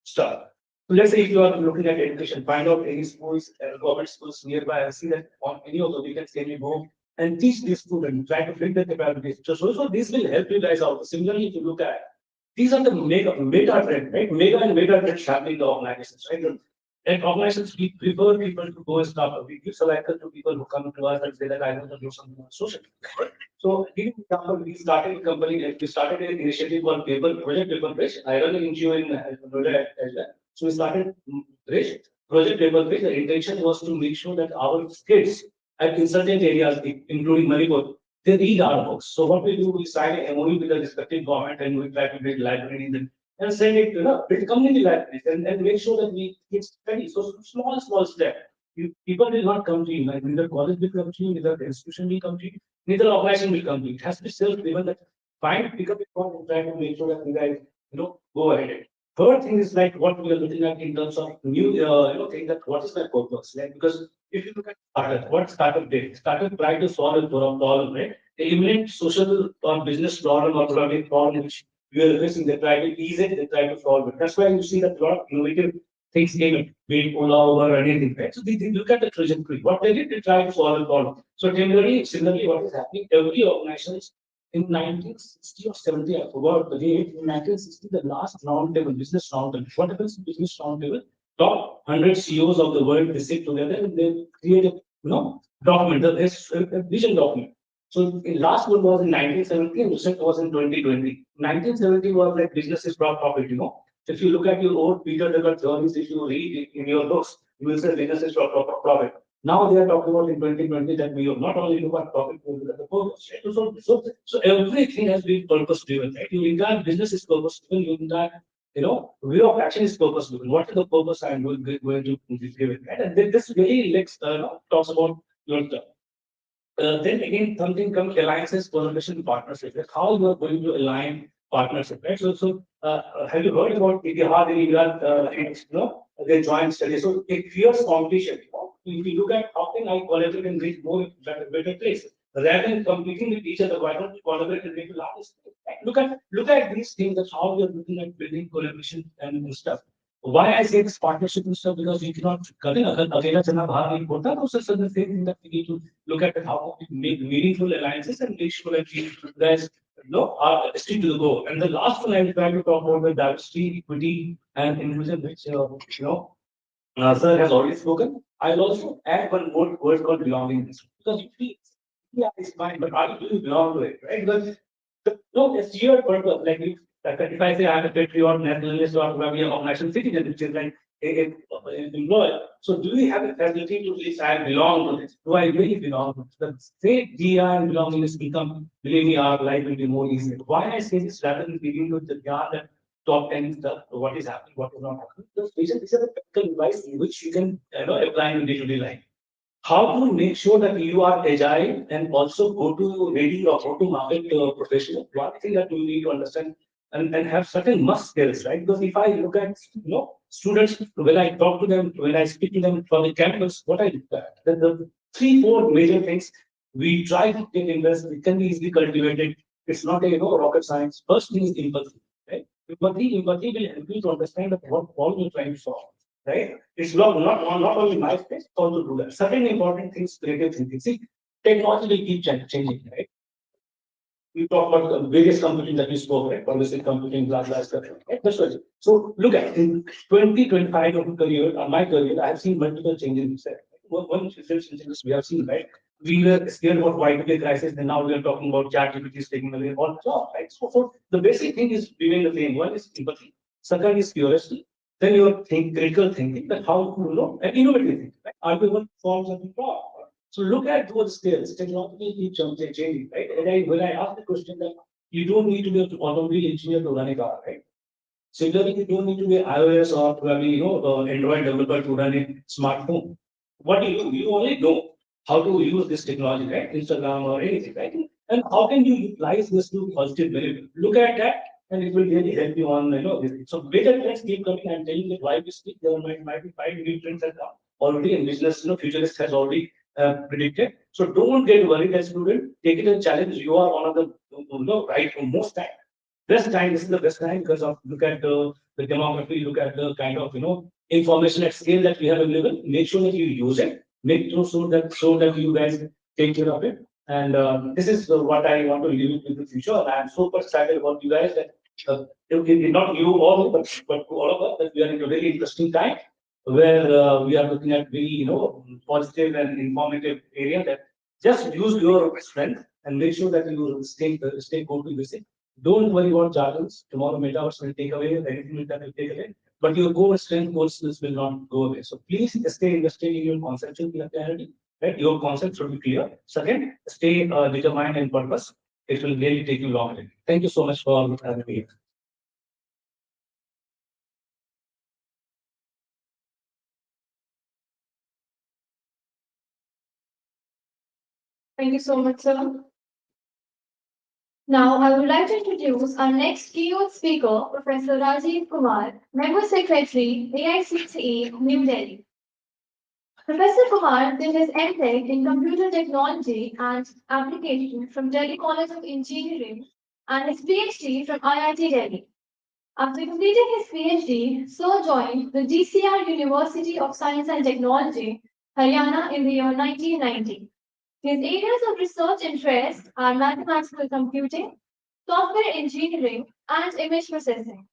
stuff. So let's say if you are looking at education, find out any schools, government schools nearby, and see that on any of the weekends can you go and teach these students, try to build their capabilities. So this will help you guys out. Similarly, if you look at these are the mega trend, right? Mega and mega trends happening in the organizations, right? And organizations we prefer people to go and start. We give selected to people who come to us and say that I want to do something on social. So, give example, we started a company, we started an initiative called Project Paper Bridge. I run an NGO in Noida as well. So we started Bridge, Project Paper Bridge. The intention was to make sure that our kids in certain areas, including Manipur, they read our books. So what we do, we sign an MOU with the respective government and we try to build libraries and send it, build community libraries and make sure that we kids study. So small step. People will not come to you, like neither college will come to you, neither institution will come to you, neither organization will come to you. It has to be self-driven that find, pick up a point and try to make sure that you guys, go ahead. Third thing is like what we are looking at in terms of new, thing that what is my purpose? Like, because if you look at startup, what startup did? Startup tried to solve a problem, right? They imminent social or business problem or economic problem which we are facing. They try to ease it, they try to solve it. That's why you see that a lot of innovative things came in, be it Ola or anything, right? So they look at the trajectory. What they did, they try to solve a problem. So similarly, what is happening? Every organization in 1960 or 70, I forgot the date. In 1960, the last roundtable, business roundtable. What happens in business roundtable? Top 100 CEOs of the world, they sit together and they create a document, a vision document. So the last one was in 1970 and recent was in 2020. 1970 was like business is profit, you know. So if you look at your old Peter Drucker theories, if you read in your books, you will say business is profit. Now they are talking about in 2020 that we will not only look at profit, we will look at the purpose. Right? So everything has been purpose driven, right? Your entire business is purpose driven, your entire way of action is purpose driven. What is the purpose I'm going to give it, right? And then this really talks about your then again, something comes alliances, collaboration, partnership. Like how you are going to align partnership, right? Have you heard about Itihad and Iran, their joint study? So it fears competition. If you look at how can I collaborate and reach more better place, rather than competing with each other, why don't we collaborate and make the largest? Right? Look at these things. That's how we are looking at building collaboration and stuff. Why I say this partnership and stuff because you cannot अकेला चलना बाहर नहीं होता तो sir the same thing that we need to look at how we make meaningful alliances and make sure that we guys are stick to the goal. And the last one I will try to talk about the diversity, equity, and inclusion, which sir has already spoken. I'll also add one more word called belongingness because you feel yeah it's fine, but are you really belong to it, right? Because no, it's your purpose. Like if I say I'm a patriot, nationalist, or maybe a national citizen, which is like a employer. So do we have a facility to really say I belong to this? Do I really belong to this? The state GI and belongingness become, believe me, our life will be more easy. Why I say this rather than giving you the GR that top 10 stuff, what is happening, what is not happening. Because these are the practical advice which you can apply in day-to-day life. How to make sure that you are agile and also go to ready or go to market professional. One thing that you need to understand and have certain must skills, right? Because if I look at students, when I talk to them, when I speak to them from the campus, what I look at, the three, four major things we try to take invest, it can be easily cultivated. It's not a rocket science. First thing is empathy, right? Empathy will help you to understand that what problem you're trying to solve, right? It's not only my space, also do that. Certain important things, creative thinking. See, technology will keep changing, right? You talk about the various computing that you spoke, right? Pervasive computing, blah, stuff. Right? That's what. So look at in 2025 of career, my career, I have seen multiple changes. One changes we have seen, right? We were scared about Y2K crisis, and now we are talking about ChatGPT is taking away all jobs, right? So the basic thing is remain the same. One is empathy. Second is curiosity. Then your critical thinking, that how to and innovative thinking, right? Argument forms of thought. So look at those skills. Technology keeps changing, right? And when I ask the question that you don't need to be an automobile engineer to run a car, right? Similarly, you don't need to be iOS or probably Android developer to run a smartphone. What do you only know how to use this technology, right? Instagram or anything, right? And how can you utilize this to positive benefit? Look at that, and it will really help you on this. So major trends keep coming. I'm telling you why we speak. There might be five new trends that are already in business. Futurist has already predicted. So don't get worried as student. Take it as a challenge. You are one of the right most time. Best time. This is the best time because of look at the demography. Look at the kind of information at scale that we have available. Make sure that you use it. Make sure so that you guys take care of it. And this is what I want to leave it with the future. And I'm super excited about you guys that not you all, but to all of us that we are in a very interesting time where we are looking at very positive and informative area that just use your strength and make sure that you stay go to visit. Don't worry about jargons. Tomorrow metaverse will take away anything that will take away. But your core strength, core skills will not go away. So please stay invested in your conceptual clarity. Right? Your concept should be clear. Second, stay determined and purpose. It will really take you long. Thank you so much for having me. Thank you so much, sir. Now, I would like to introduce our next keynote speaker, Professor Rajiv Kumar, Member Secretary, AICTE, New Delhi. Professor Kumar did his MTech in Computer Technology and Application from Delhi College of Engineering and his PhD from IIT Delhi. After completing his PhD, Sir joined the GCR University of Science and Technology, Haryana in the year 1990. His areas of research interest are mathematical computing, software engineering, and image processing.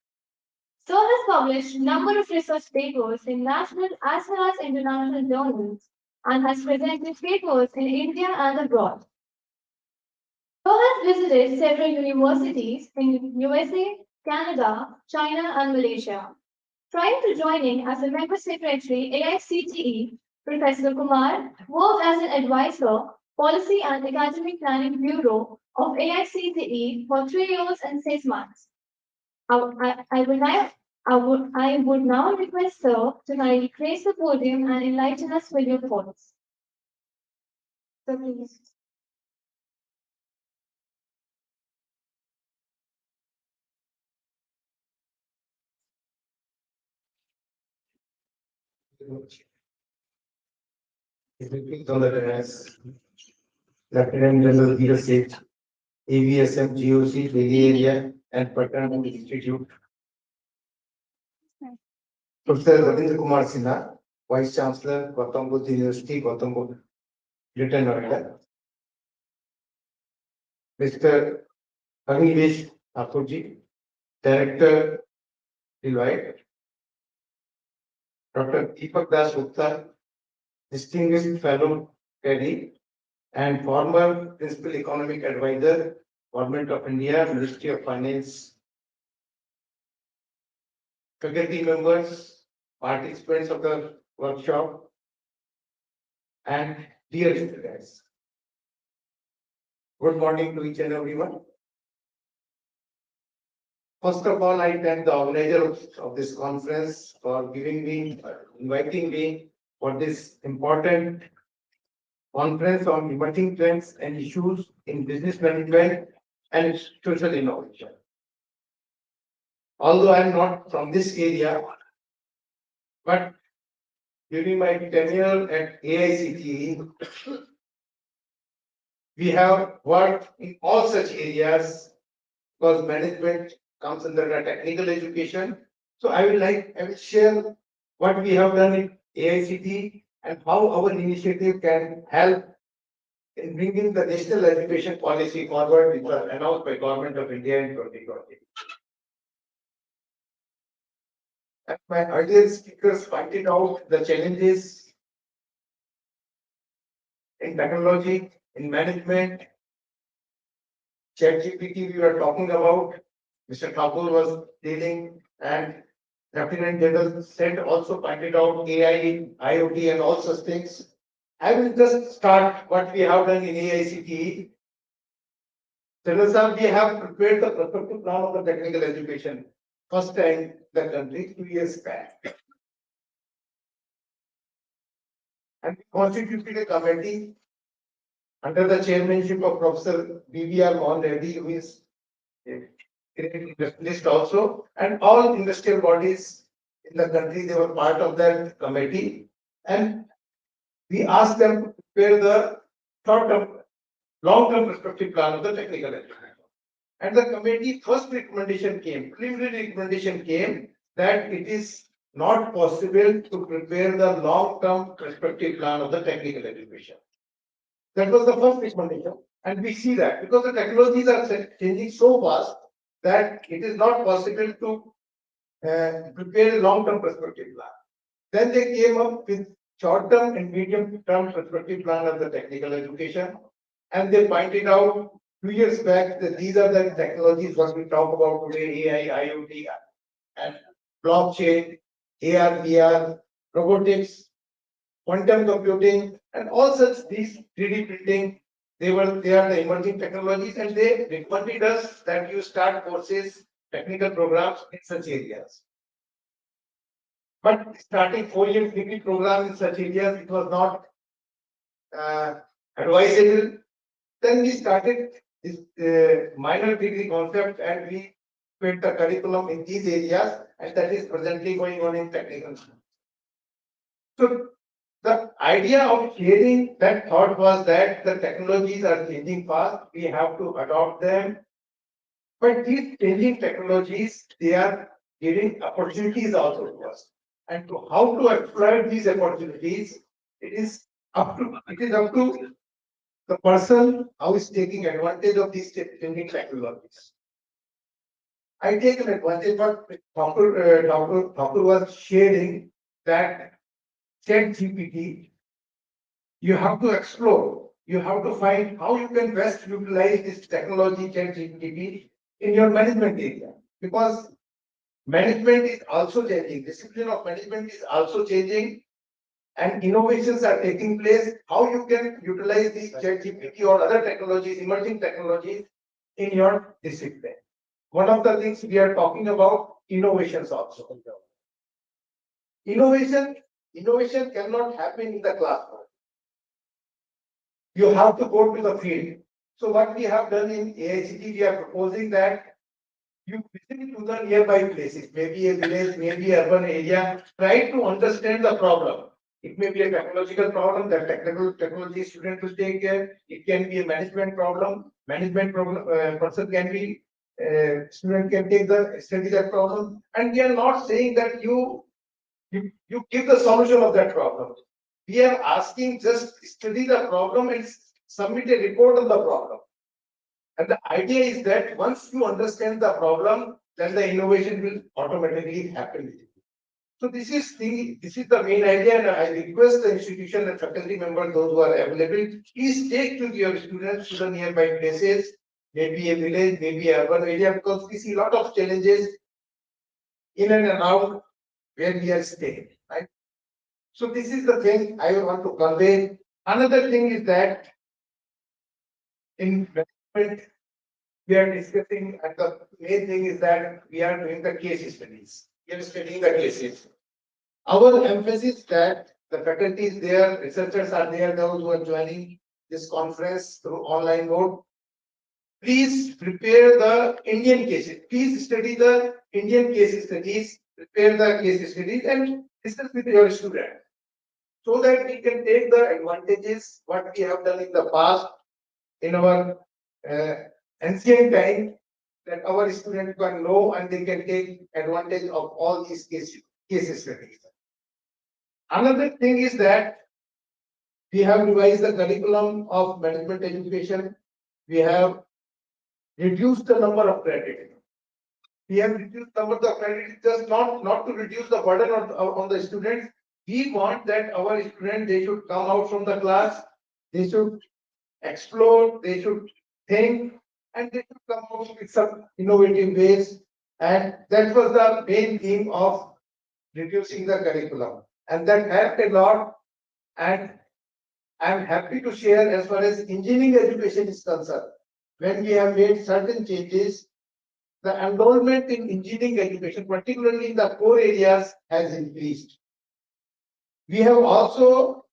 Sir has published a number of research papers in national as well as international journals and has presented papers in India and abroad. has visited several universities in USA, Canada, China, and Malaysia. Prior to joining as a member secretary AICTE, Professor Kumar worked as an advisor, Policy and Academic Planning Bureau of AICTE for 3 years and 6 months. I would now request Sir to kindly grace the podium and enlighten us with your thoughts. So please. Greetings on the terrace. Lieutenant General Dheeraj Seth, AVSM GOC, Delhi Area, and Patna Institute. Professor Ravindra Kumar Sinha, Vice Chancellor, Gautam Buddha University, Gautam Buddha, Greater Noida. Mr. Anivesh Thakurji, Director, Deloitte. Dr. Deepak Das Gupta, Distinguished Fellow, Delhi, and former Principal Economic Advisor, Government of India, Ministry of Finance. Faculty members, participants of the workshop, and dear students. Good morning to each and everyone. First of all, I thank the organizer of this conference for inviting me for this important conference on emerging trends and issues in business management and social innovation. Although I am not from this area, but during my tenure at AICTE, we have worked in all such areas because management comes under the technical education. So I will share what we have done in AICTE and how our initiative can help in bringing the national education policy forward, which was announced by Government of India in 2020. As my earlier speakers pointed out, the challenges in technology, in management, ChatGPT we were talking about, Mr. Thakur was dealing, and Lieutenant General said also pointed out AI, IoT, and all such things. I will just start what we have done in AICTE. General Sir, we have prepared the prospective plan of the technical education, first time in the country 2 years back. And we constituted a committee under the chairmanship of Professor BBR Mohan Reddy, who is a great industrialist also, and all industrial bodies in the country, they were part of that committee. And we asked them to prepare the short-term, long-term perspective plan of the technical education. And the committee first recommendation came, preliminary recommendation came that it is not possible to prepare the long-term perspective plan of the technical education. That was the first recommendation. And we see that because the technologies are changing so fast that it is not possible to prepare a long-term perspective plan. Then they came up with short-term and medium-term perspective plan of the technical education. And they pointed out 2 years back that these are the technologies what we talk about today, AI, IoT, and blockchain, AR, VR, robotics, quantum computing, and all such these 3D printing. They are the emerging technologies, and they recommended us that you start courses, technical programs in such areas. But starting 4 years degree program in such areas, it was not advisable. Then we started this minor degree concept, and we built the curriculum in these areas, and that is presently going on in technical. So the idea of sharing that thought was that the technologies are changing fast, we have to adopt them. But these changing technologies, they are giving opportunities also to us. And to how to exploit these opportunities, it is up to the person how is taking advantage of these changing technologies. I take an advantage what Dr. was sharing that ChatGPT, you have to explore you have to find how you can best utilize this technology ChatGPT in your management area. Because management is also changing, discipline of management is also changing, and innovations are taking place. How you can utilize this ChatGPT or other technologies, emerging technologies in your discipline. One of the things we are talking about, innovations also. Innovation cannot happen in the classroom. You have to go to the field. So what we have done in AICT, we are proposing that you visit to the nearby places, maybe a village, maybe urban area, try to understand the problem. It may be a technological problem that technology student will take care. It can be a management problem. Management problem person can be student can take the study that problem. And we are not saying that you give the solution of that problem. We are asking just study the problem and submit a report on the problem. And the idea is that once you understand the problem, then the innovation will automatically happen. So this is the main idea, and I request the institution and faculty members, those who are available, please take to your students to the nearby places, maybe a village, maybe a urban area, because we see a lot of challenges in and around where we are staying, right? So this is the thing I want to convey. Another thing is that in management, we are discussing, and the main thing is that we are doing the case studies. We are studying the cases. Our emphasis that the faculty is there, researchers are there, those who are joining this conference through online mode. Please prepare the Indian cases. Please study the Indian case studies, prepare the case studies and discuss with your student, so that we can take the advantages what we have done in the past in our ancient time, that our students can know and they can take advantage of all these case studies. Another thing is that we have revised the curriculum of management education. We have reduced the number of credits. We have reduced the number of credits just not to reduce the burden on the students. We want that our students, they should come out from the class, they should explore, they should think, and they should come out with some innovative ways. And that was the main theme of reducing the curriculum. And that helped a lot. And I'm happy to share, as far as engineering education is concerned, when we have made certain changes, the enrollment in engineering education, particularly in the core areas, has increased. We have also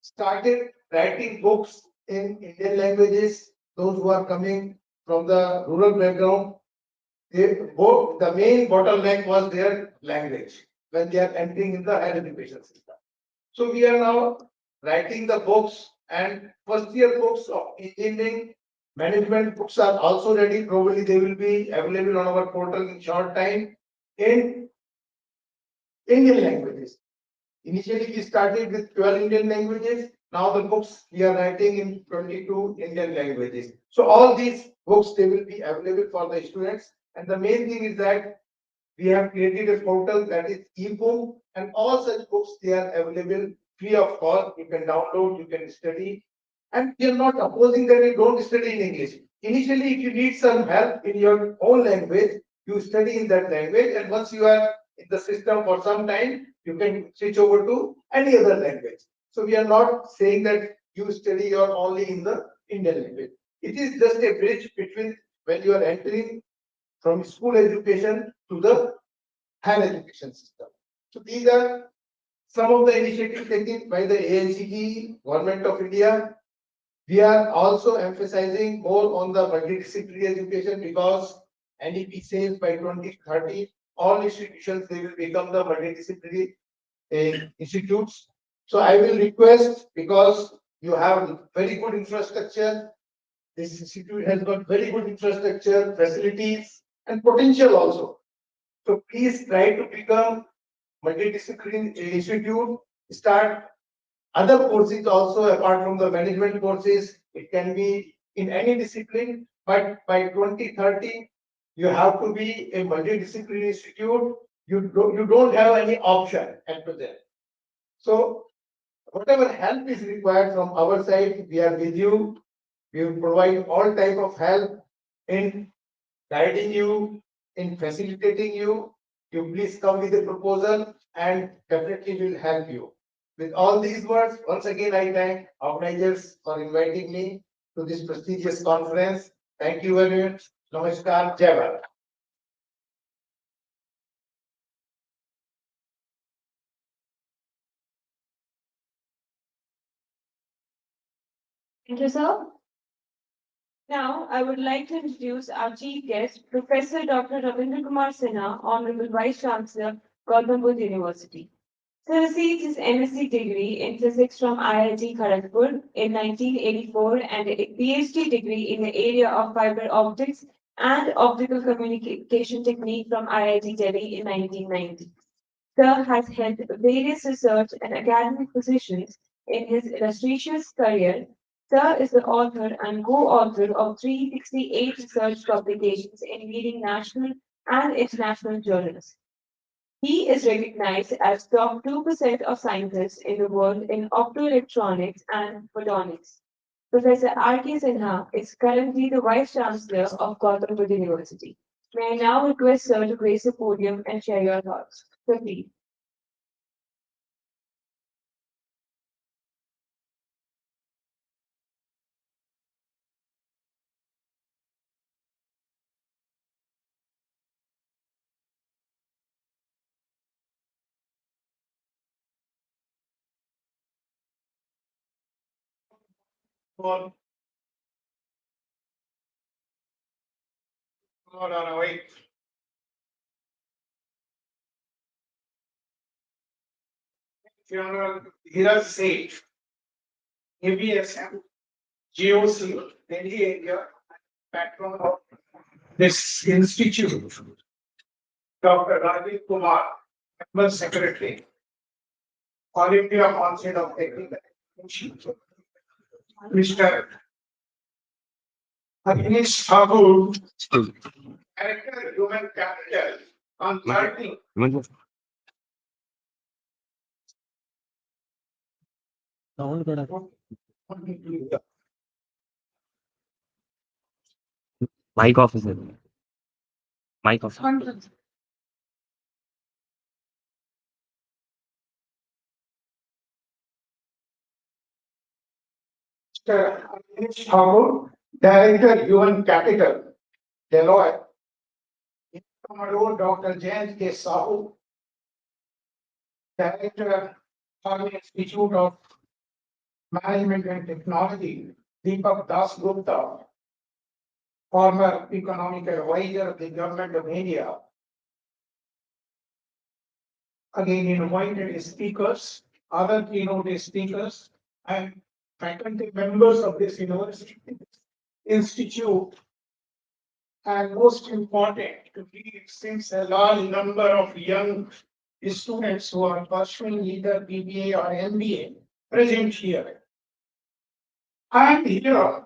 started writing books in Indian languages. Those who are coming from the rural background, the main bottleneck was their language when they are entering in the higher education system. So we are now writing the books, and first year books of engineering management books are also ready. Probably they will be available on our portal in short time in Indian languages. Initially we started with 12 Indian languages. Now the books we are writing in 22 Indian languages. So all these books, they will be available for the students. And the main thing is that we have created a portal that is ebook, and all such books, they are available free of cost. You can download, you can study. And we are not opposing that you don't study in English. Initially, if you need some help in your own language, you study in that language. And once you are in the system for some time, you can switch over to any other language. So we are not saying that you study your only in the Indian language. It is just a bridge between when you are entering from school education to the higher education system. So these are some of the initiatives taken by the AICTE, Government of India. We are also emphasizing more on the multidisciplinary education, because NEP says by 2030, all institutions, they will become the multidisciplinary institutes. So I will request, because you have very good infrastructure, this institute has got very good infrastructure, facilities, and potential also. So please try to become multidisciplinary institute, start other courses also apart from the management courses. It can be in any discipline, but by 2030, you have to be a multidisciplinary institute. You don't have any option after that. So whatever help is required from our side, we are with you. We will provide all type of help in guiding you, in facilitating you. You please come with a proposal and definitely will help you. With all these words, once again, I thank organizers for inviting me to this prestigious conference. Thank you very much. Namaskar, Jai Bharat. Thank you, sir. Now, I would like to introduce our chief guest, Professor Dr. Ravindra Kumar Sinha, Honorable Vice Chancellor, Gautam Buddha University. He received his MSc degree in physics from IIT Kharagpur in 1984 and a PhD degree in the area of fiber optics and optical communication technique from IIT Delhi in 1990. Sir has held various research and academic positions in his illustrious career. Sir is the author and co-author of 368 research publications in leading national and international journals. He is recognized as top 2% of scientists in the world in optoelectronics and photonics. Professor R.K. Sinha is currently the Vice Chancellor of Gautam Buddha University. May I now request Sir to grace the podium and share your thoughts. Sir, please. Hold on, wait. Funeral, Dheeraj Seth, ABSM, GOC, Delhi area, patron of this institute. Dr. Rajiv Kumar, member secretary, All India Council of Technical Education. Mr. Agnish Thakur, Director Human Capital, Consulting. Mic off is it? Mic off. Mr. Agnish Thakur, Director Human Capital, Deloitte. Inaugural Dr. Jayant K. Sahu, Director, Army Institute of Management and Technology, Deepak Das Gupta, former economic advisor of the government of India. Again, invited speakers, other keynote speakers, and faculty members of this university, institute, and most important, to be since a large number of young students who are pursuing either BBA or MBA present here. I am here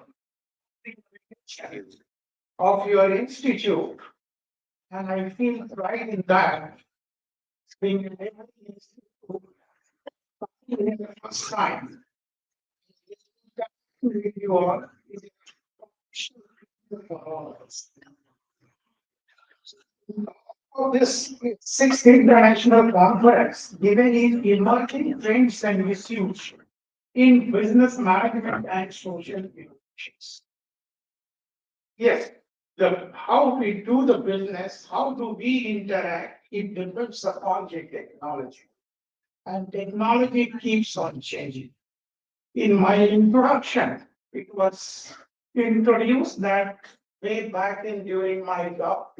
of your institute, and I feel pride in that. Being able to the first time. You all. This sixth international conference given in emerging trends and issues in business management and social innovations. Yes, how we do the business, how do we interact, it depends upon the technology. And technology keeps on changing. In my introduction, it was introduced that way back in during my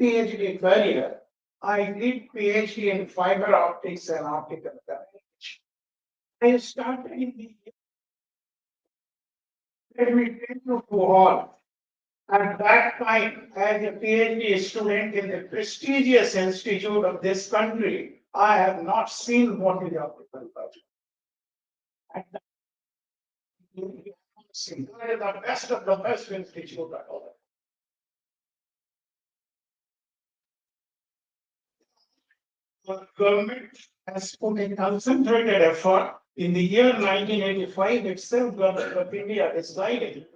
PhD career, I did PhD in fiber optics and optical communication. I started in the let me tell you to all. At that time, as a PhD student in the prestigious institute of this country, I have not seen what is optical fiber. At that time, the best of the best institute at all. The government has put a concentrated effort in the year 1985 itself, Government of India decided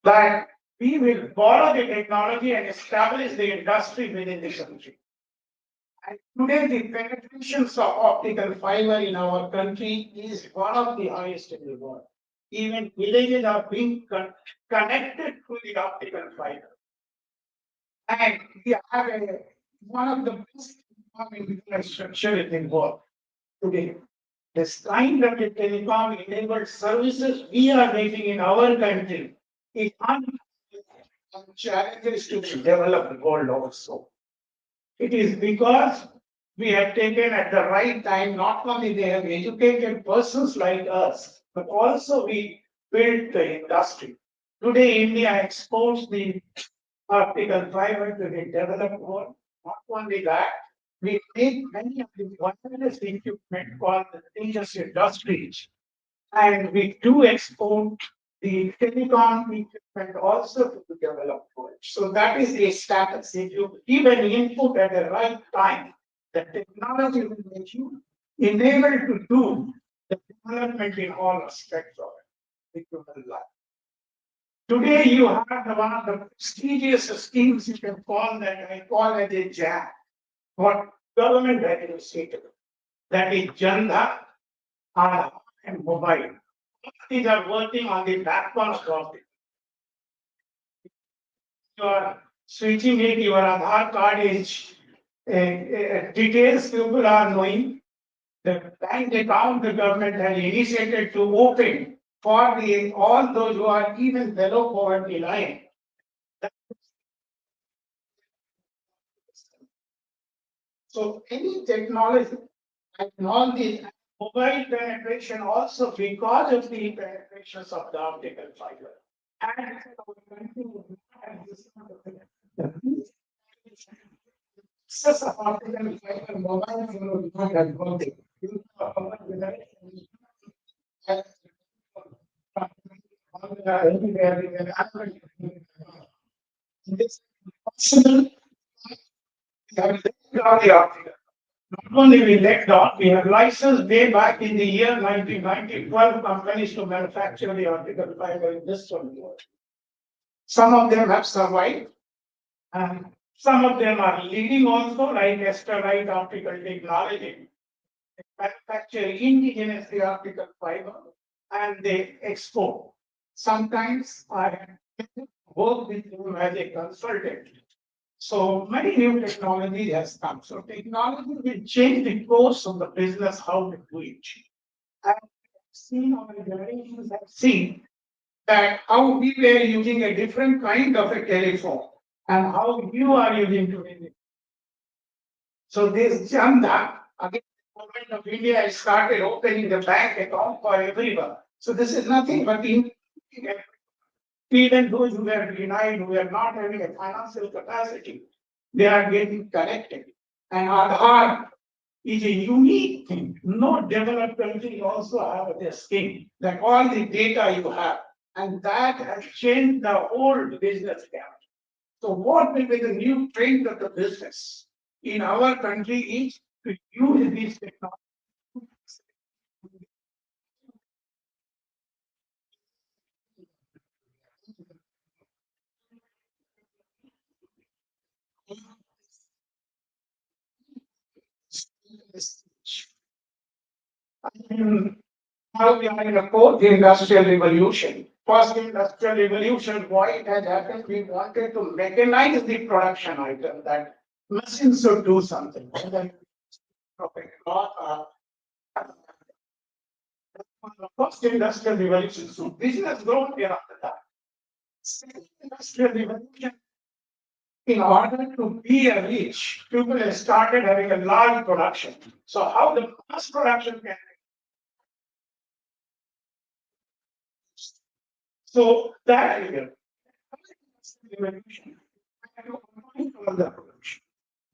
that we will borrow the technology and establish the industry within the country. And today, the penetrations of optical fiber in our country is one of the highest in the world. Even villages are being connected to the optical fiber. And we have one of the best infrastructure in the world today. This kind of a telecom enabled services we are making in our country is challenges to be developed world also. It is because we have taken at the right time, not only they have educated persons like us, but also we built the industry. Today, India exports the optical fiber to the developed world. Not only that, we make many of the wireless equipment called the dangerous industries. And we do export the telecom equipment also to the developed world. So that is the status. If you give an input at the right time, the technology will make you enabled to do the development in all aspects of it, human life. Today you have one of the prestigious schemes you can call that I call it a JAM. What government administrated. That is Janda, Aadhaar, and mobile. These are working on the backbone of it. You are switching it, your Aadhaar card is details people are knowing. The bank account the government has initiated to open for the all those who are even below poverty line. So any technology and all the mobile penetration also because of the penetrations of the optical fiber. And access of optical fiber mobile phone is not advantage. This possible not only we let down, we have licensed way back in the year 1990, 12 companies to manufacture the optical fiber in this one world. Some of them have survived, and some of them are leading also, like Esterlite Optical Technology. They manufacture indigenously optical fiber and they export. Sometimes I work with them as a consultant. So many new technology has come. So technology will change the course of the business, how we do it. I've seen our generations have seen that how we were using a different kind of a telephone and how you are using today. So this Janda, again, the government of India has started opening the bank account for everyone. So this is nothing but even those who were denied, who are not having a financial capacity, they are getting connected. And Aadhaar is a unique thing. No developed country also have this scheme that all the data you have, and that has changed the old business account. So what will be the new trend of the business in our country is to use these technologies. Now we are in a fourth industrial revolution. First industrial revolution, why it has happened, we wanted to mechanize the production item, that machines should do something. And then, first industrial revolution, so business growth here after that. Second industrial revolution, in order to be a rich, people have started having a large production. So how the mass production can so that is revolution.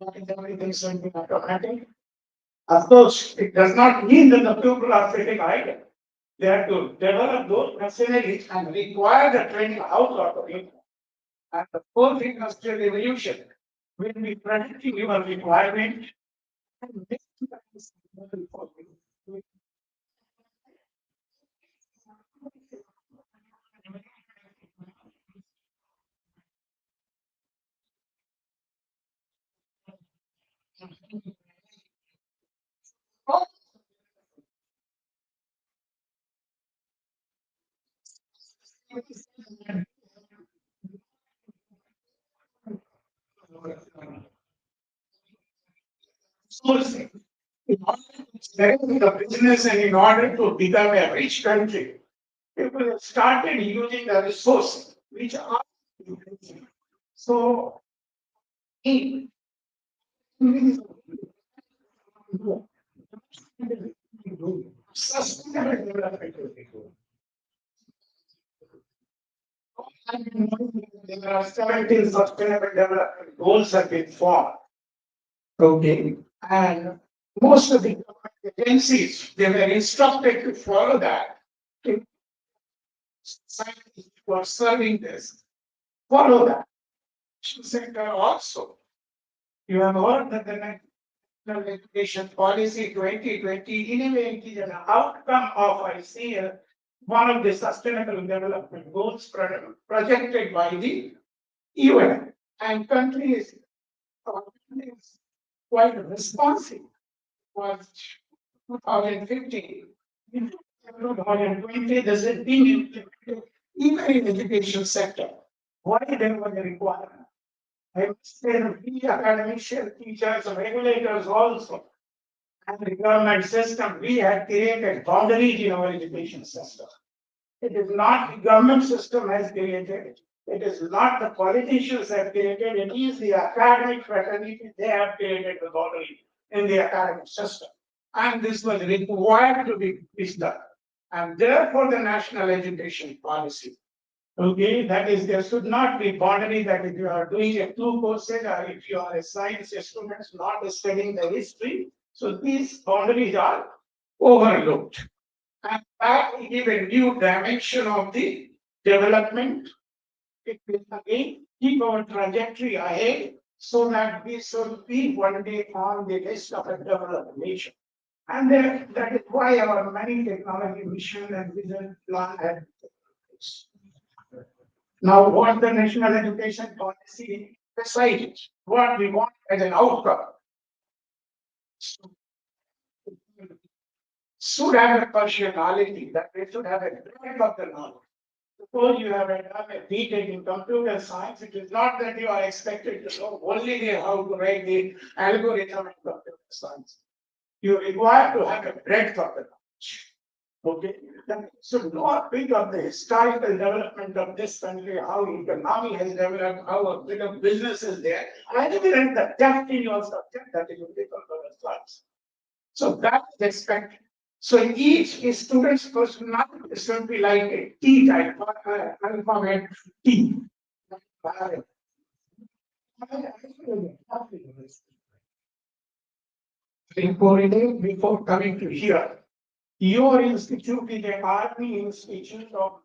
That is everything something automatic. Of course, it does not mean that the people are sitting idle. They have to develop those machineries and require the training how to operate. And the fourth industrial revolution will be predicting your requirement and making that for you. Sourcing. In order to strengthen the business and in order to become a rich country, people have started using the resources which are so in sustainable development. There are 17 sustainable development goals have been formed. Okay, and most of the government agencies, they were instructed to follow that. Scientists who are serving this, follow that. Center also. You have heard that the National Education Policy 2020, anyway, it is an outcome of, I see, one of the Sustainable Development Goals projected by the UN, and countries are quite responsive. Was 2015. In 2020, this has been implemented even in education sector. Why there was a requirement? I would say that we academicians, teachers, regulators also, and the government system, we have created boundaries in our education system. It is not the government system has created. It is not the politicians have created. It is the academic fraternity. They have created the boundary in the academic system. And this was required to be done. And therefore, the national education policy. Okay, that is, there should not be boundary that if you are doing a two courses or if you are a science student not studying the history, so these boundaries are overlooked. And that will give a new dimension of the development. It will again keep our trajectory ahead so that we should be one day on the list of a developed nation. And that is why our many technology mission and vision plan had. Now, what the national education policy decided, what we want as an outcome, should have a partiality, that we should have a breadth of the knowledge. Suppose you have done a BTech in computer science, it is not that you are expected to know only how to write the algorithm in computer science. You require to have a breadth of the knowledge. Okay, then so know a bit of the historical development of this country, how economy has developed, how a bit of business is there. I never read the depth in your subject that is only computer science. So that is expected. So each student's personality should be like a T type, alphabet T. Before coming to here, your institute is an army institute of.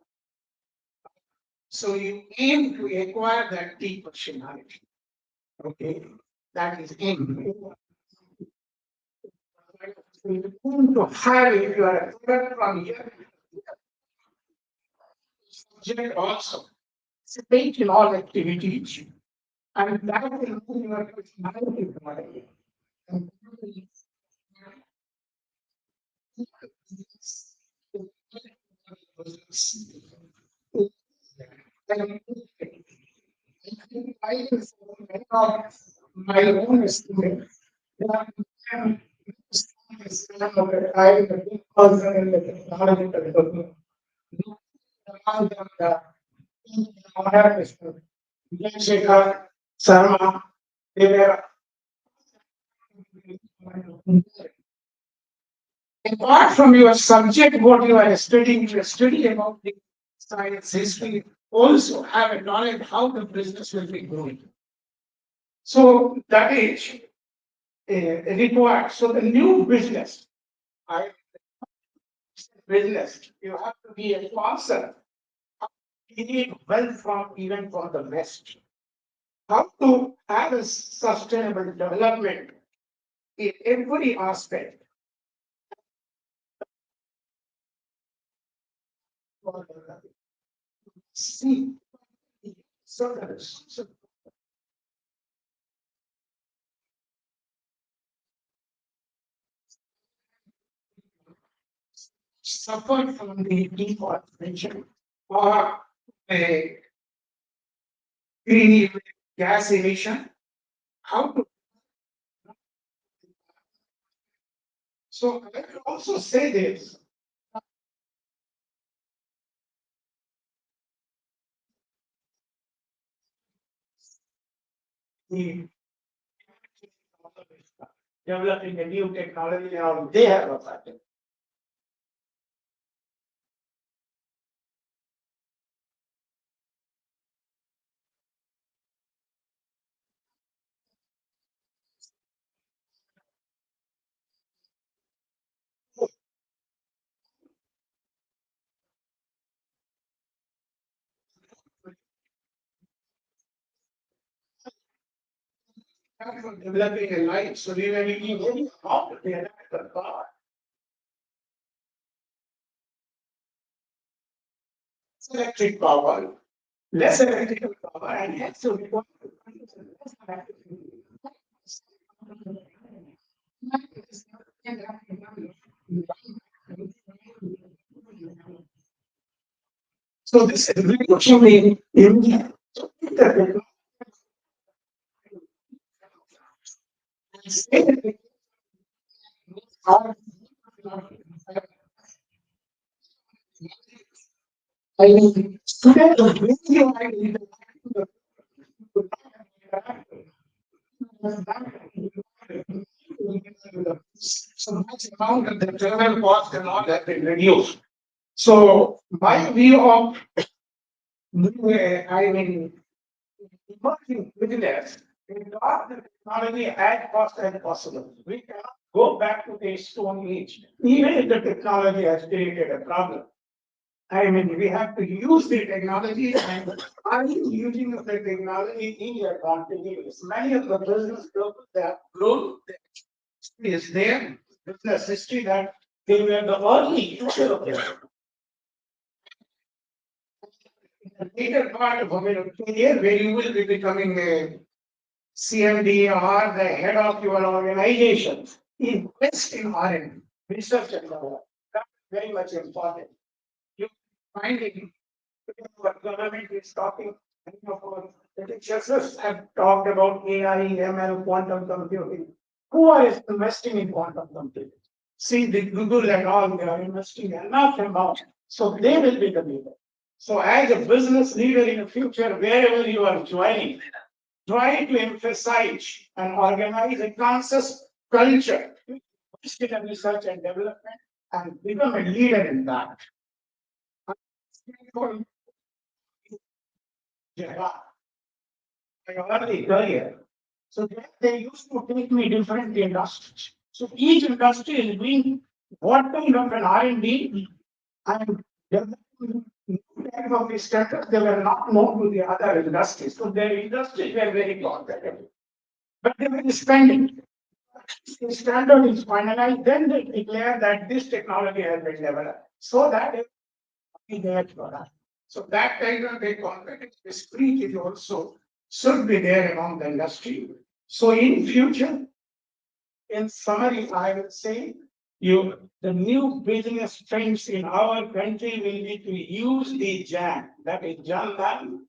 So you aim to acquire that T personality. Okay, that is aim. To have if you are a student from here, subject also participate in all activities, and that will move your personality. My own student. Sarma, they were apart from your subject, what you are studying, you are studying about the science, history, also have a knowledge how the business will be growing. So that is required. So the new business, you have to be a sponsor. You need wealth from even from the West. How to have a sustainable development in every aspect. See, so suffered from the deforestation or a green gas emission, how to. So I will also say this. The developing a new technology, now they have a patent. Developing a light, so we were using very hot electrical power. Electric power, less electrical power, and hence we want to produce less electrical. So this is really in I mean, today so much amount of the travel cost and all that been reduced. So my view of, I mean, emerging business, we got the technology as fast as possible. We cannot go back to the stone age, even if the technology has created a problem. I mean, we have to use the technology and are you using of the technology in your continuous? Many of the business people that grown is their business history that they were the early user of it. The later part of a career where you will be becoming a CMD or the head of your organization, invest in R&D, research and development. That's very much important. You finding what government is talking, many of our predecessors have talked about AI, ML, quantum computing. Who are investing in quantum computing? See the Google and all, they are investing enough amount, so they will be the leader. So as a business leader in the future, wherever you are joining, try to emphasize and organize a conscious culture, in research and development, and become a leader in that. My early career. So they used to take me different industries. So each industry is doing what kind of an R&D and developing new type of standards they were not known to the other industries. So their industries were very competitive. But they were spending. The standard is finalized, then they declare that this technology has been developed. So that is their product. So that kind of a competitive spirit is also should be there among the industry. So in future, in summary, I will say the new business trends in our country will be to use the JAM, that is Janman,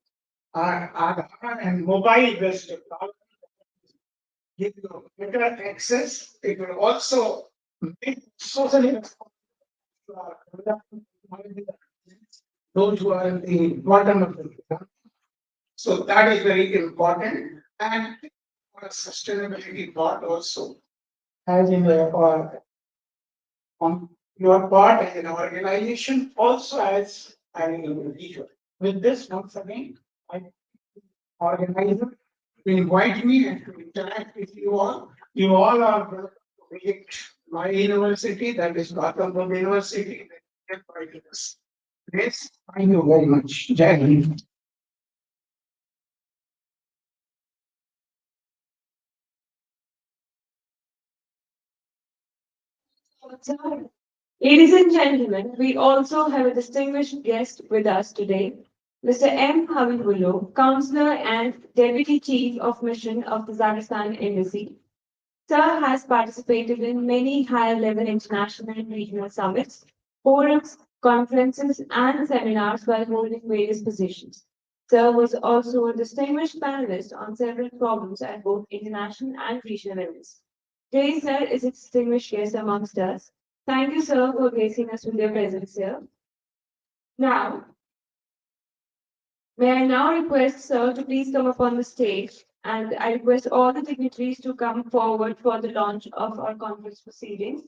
Aadhaar and mobile-based technology. Give you better access. It will also make socially those who are in the bottom of the pyramid. So that is very important. And for sustainability part also, as in on your part as an organization, also as an individual. With this, once again, I organizer to invite me and to interact with you all. You all are welcome to visit my university, that is Gautam University. Yes, thank you very much. Jai Hind. Ladies and gentlemen, we also have a distinguished guest with us today, Mr. M. Habibullo, Counselor and Deputy Chief of Mission of the Kazakhstan Embassy. Sir has participated in many higher-level international and regional summits, forums, conferences, and seminars while holding various positions. Sir was also a distinguished panelist on several problems at both international and regional levels. Today, sir is a distinguished guest amongst us. Thank you, sir, for gracing us with your presence here. Now, may I now request sir to please come up on the stage, and I request all the dignitaries to come forward for the launch of our conference proceedings.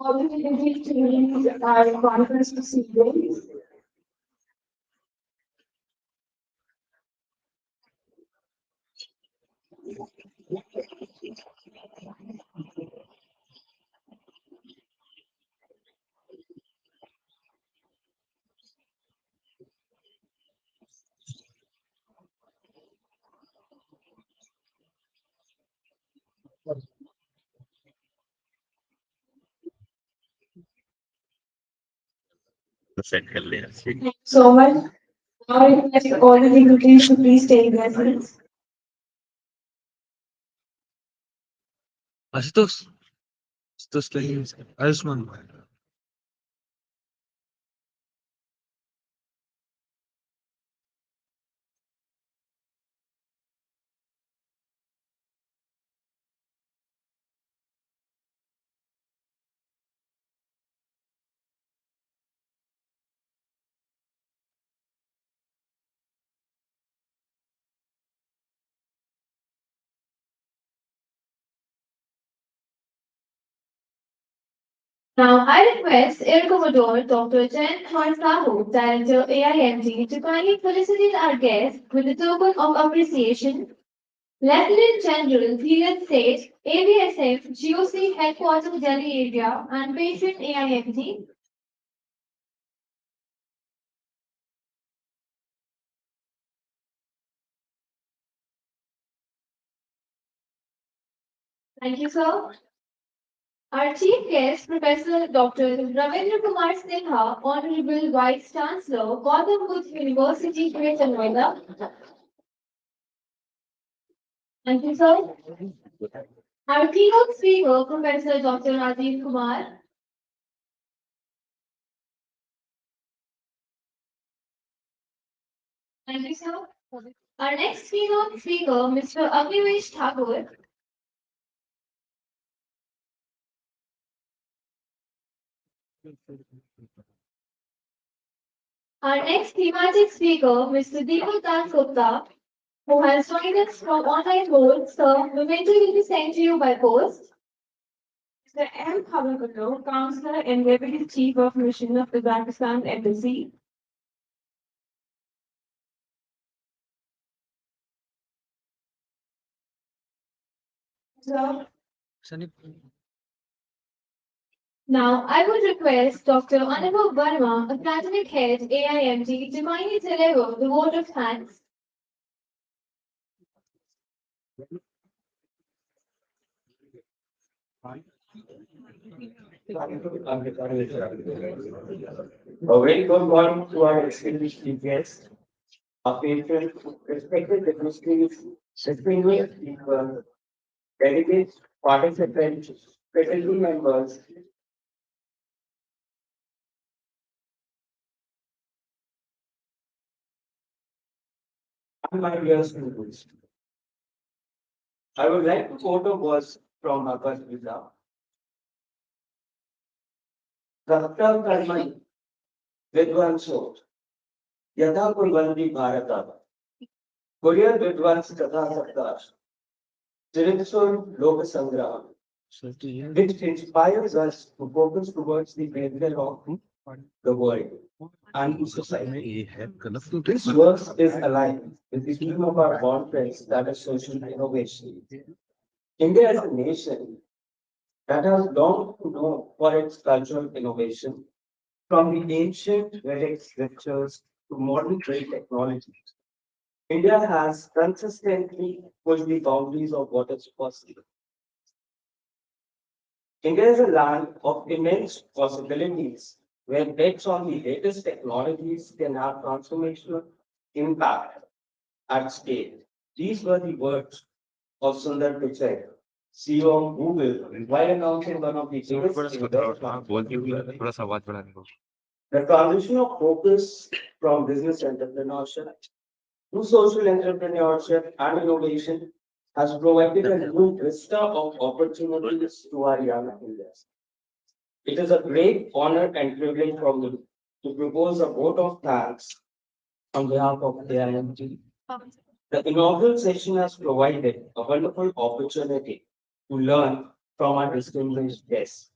All the dignitaries to lead our conference proceedings. Thank you so much. Now I request all the dignitaries to please take their seats. Ashutosh. Ashutosh, can you Ayushman? Now, I request Air Commodore Dr. Jen Sahu, Director AIMG, to kindly felicitate our guest with a token of appreciation. Lieutenant General Dheeraj Seth, AVSF, GOC Headquarters Delhi Area, and patron AIMG. Thank you, sir. Our chief guest, Professor Dr. Ravindra Kumar Sinha, Honorable Vice Chancellor, Gautam Buddha University, Greater Noida. Thank you, sir. Our keynote speaker, Professor Dr. Rajiv Kumar. Thank you, sir. Our next keynote speaker, Mr. Agnivesh Thakur. Our next thematic speaker, Mr. Deepak Das Gupta, who has joined us from online mode. Sir, the menu will be sent to you by post. Mr. M. Khabagullo, Counselor and Deputy Chief of Mission of the Pakistan Embassy. Sir, Now, I would request Dr. Anubhav Verma, Academic Head, AIMG, to kindly deliver the vote of thanks. A very good morning to our distinguished guests, our patrons, respected dignitaries, distinguished people, delegates, participants, faculty members, and my dear students. I would like to quote a verse from Bhagavad Gita. Sakta karmani vidvanso yatha kurvanti bharata Korea vidvans katha sakta Chiritsur Loka Sangram, which inspires us to focus towards the welfare of the world and society. This verse is aligned with the theme of our conference, that is social innovation. India is a nation that has long been known for its cultural innovation, from the ancient Vedic scriptures to modern trade technologies. India has consistently pushed the boundaries of what is possible. India is a land of immense possibilities where bets on the latest technologies can have transformational impact at scale. These were the words of Sundar Pichai, CEO of Google, while announcing one of the biggest थोड़ा सा आवाज बढ़ाने को the transition of focus from business entrepreneurship to social entrepreneurship and innovation has provided a new vista of opportunities to our young Indians. It is a great honor and privilege for me to propose a vote of thanks on behalf of AIMT. The inaugural session has provided a wonderful opportunity to learn from our distinguished guests.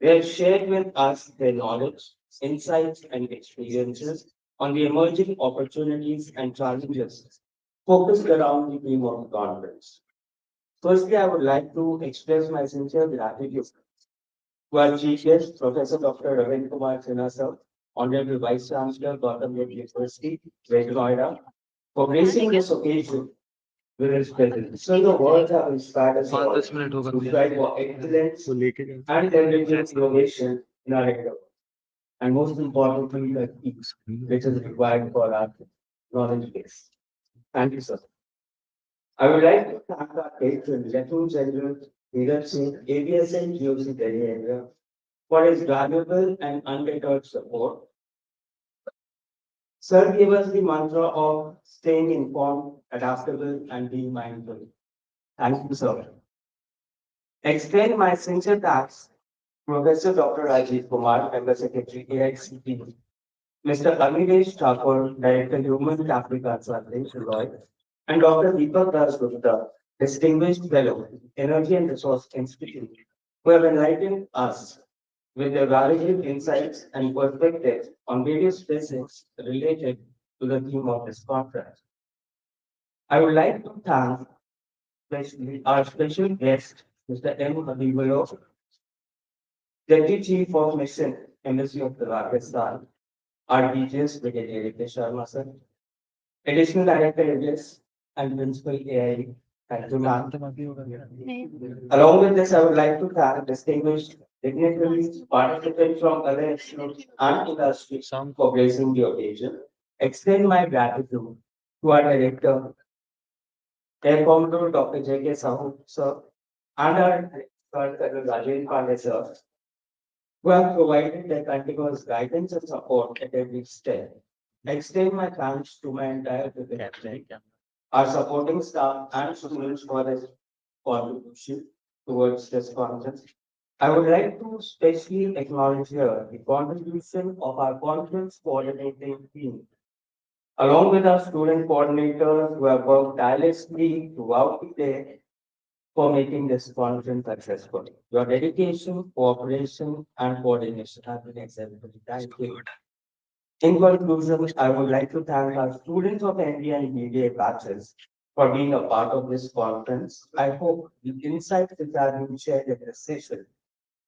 They have shared with us their knowledge, insights, and experiences on the emerging opportunities and challenges focused around the theme of the conference. Firstly, I would like to express my sincere gratitude to our chief guest, Professor Dr. Ravindra Kumar Sinha sir, Honorable Vice Chancellor, Gautam Buddha University, Greater Noida, for gracing this occasion with his presence. So the words have inspired us all to 5-10 minute होगा strive for excellence तो लेके जाओ and leveraging innovation in our endeavor. And most importantly, the peace which is required for our knowledge base. Thank you, sir. I would like to thank our patron, Lieutenant General Neeraj Singh, ABSN GOC Delhi area, for his valuable and undeterred support. Sir gave us the mantra of staying informed, adaptable, and being mindful. Thank you, sir. Extend my sincere thanks to Professor Dr. Rajiv Kumar, Member Secretary, AICTE, Mr. Amiresh Thakur, Director, Human Capital Consulting, Lloyd, and Dr. Deepak Das Gupta, Distinguished Fellow, Energy and Resource Institute, who have enlightened us with their valuable insights and perspectives on various physics related to the theme of this conference. I would like to thank especially our special guest, Mr. M. Habibullah, Deputy Chief of Mission, Embassy of Pakistan, RDGS, Brigadier Sharma sir, Additional Director ABS and Principal AI. Thank you, ma'am. Along with this, I would like to thank distinguished dignitaries, participants from other institutes and industries for gracing the occasion. Extend my gratitude to our director, Air Commodore Dr. J.K. Sahu, sir, and our Colonel Rajesh Pandey, sir, who have provided their continuous guidance and support at every step. I extend my thanks to my entire faculty, our supporting staff and students for their contribution towards this conference. I would like to especially acknowledge here the contribution of our conference coordinating team, along with our student coordinators who have worked tirelessly throughout the day for making this conference successful. Your dedication, cooperation, and coordination have been exemplary. Thank you. In conclusion, I would like to thank our students of MBA and BBA batches for being a part of this conference. I hope the insights that have been shared in this session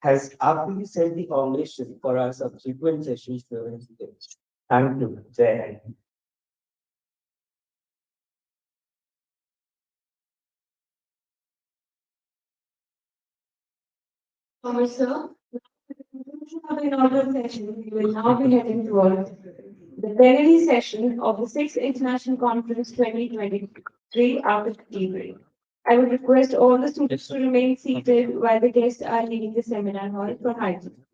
has aptly set the foundation for our subsequent sessions during the day. Thank you. Jai Hind. Sir, for the inaugural session, we will now be heading towards the plenary session of the 6th International Conference 2023 after the tea break. I would request all the students to remain seated while the guests are leaving the seminar hall for hygiene.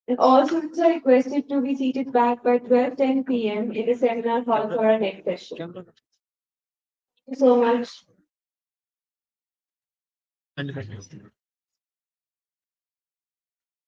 And all students are requested to be seated back by 12:10 p.m. in the seminar hall for our next session. Thank you so much.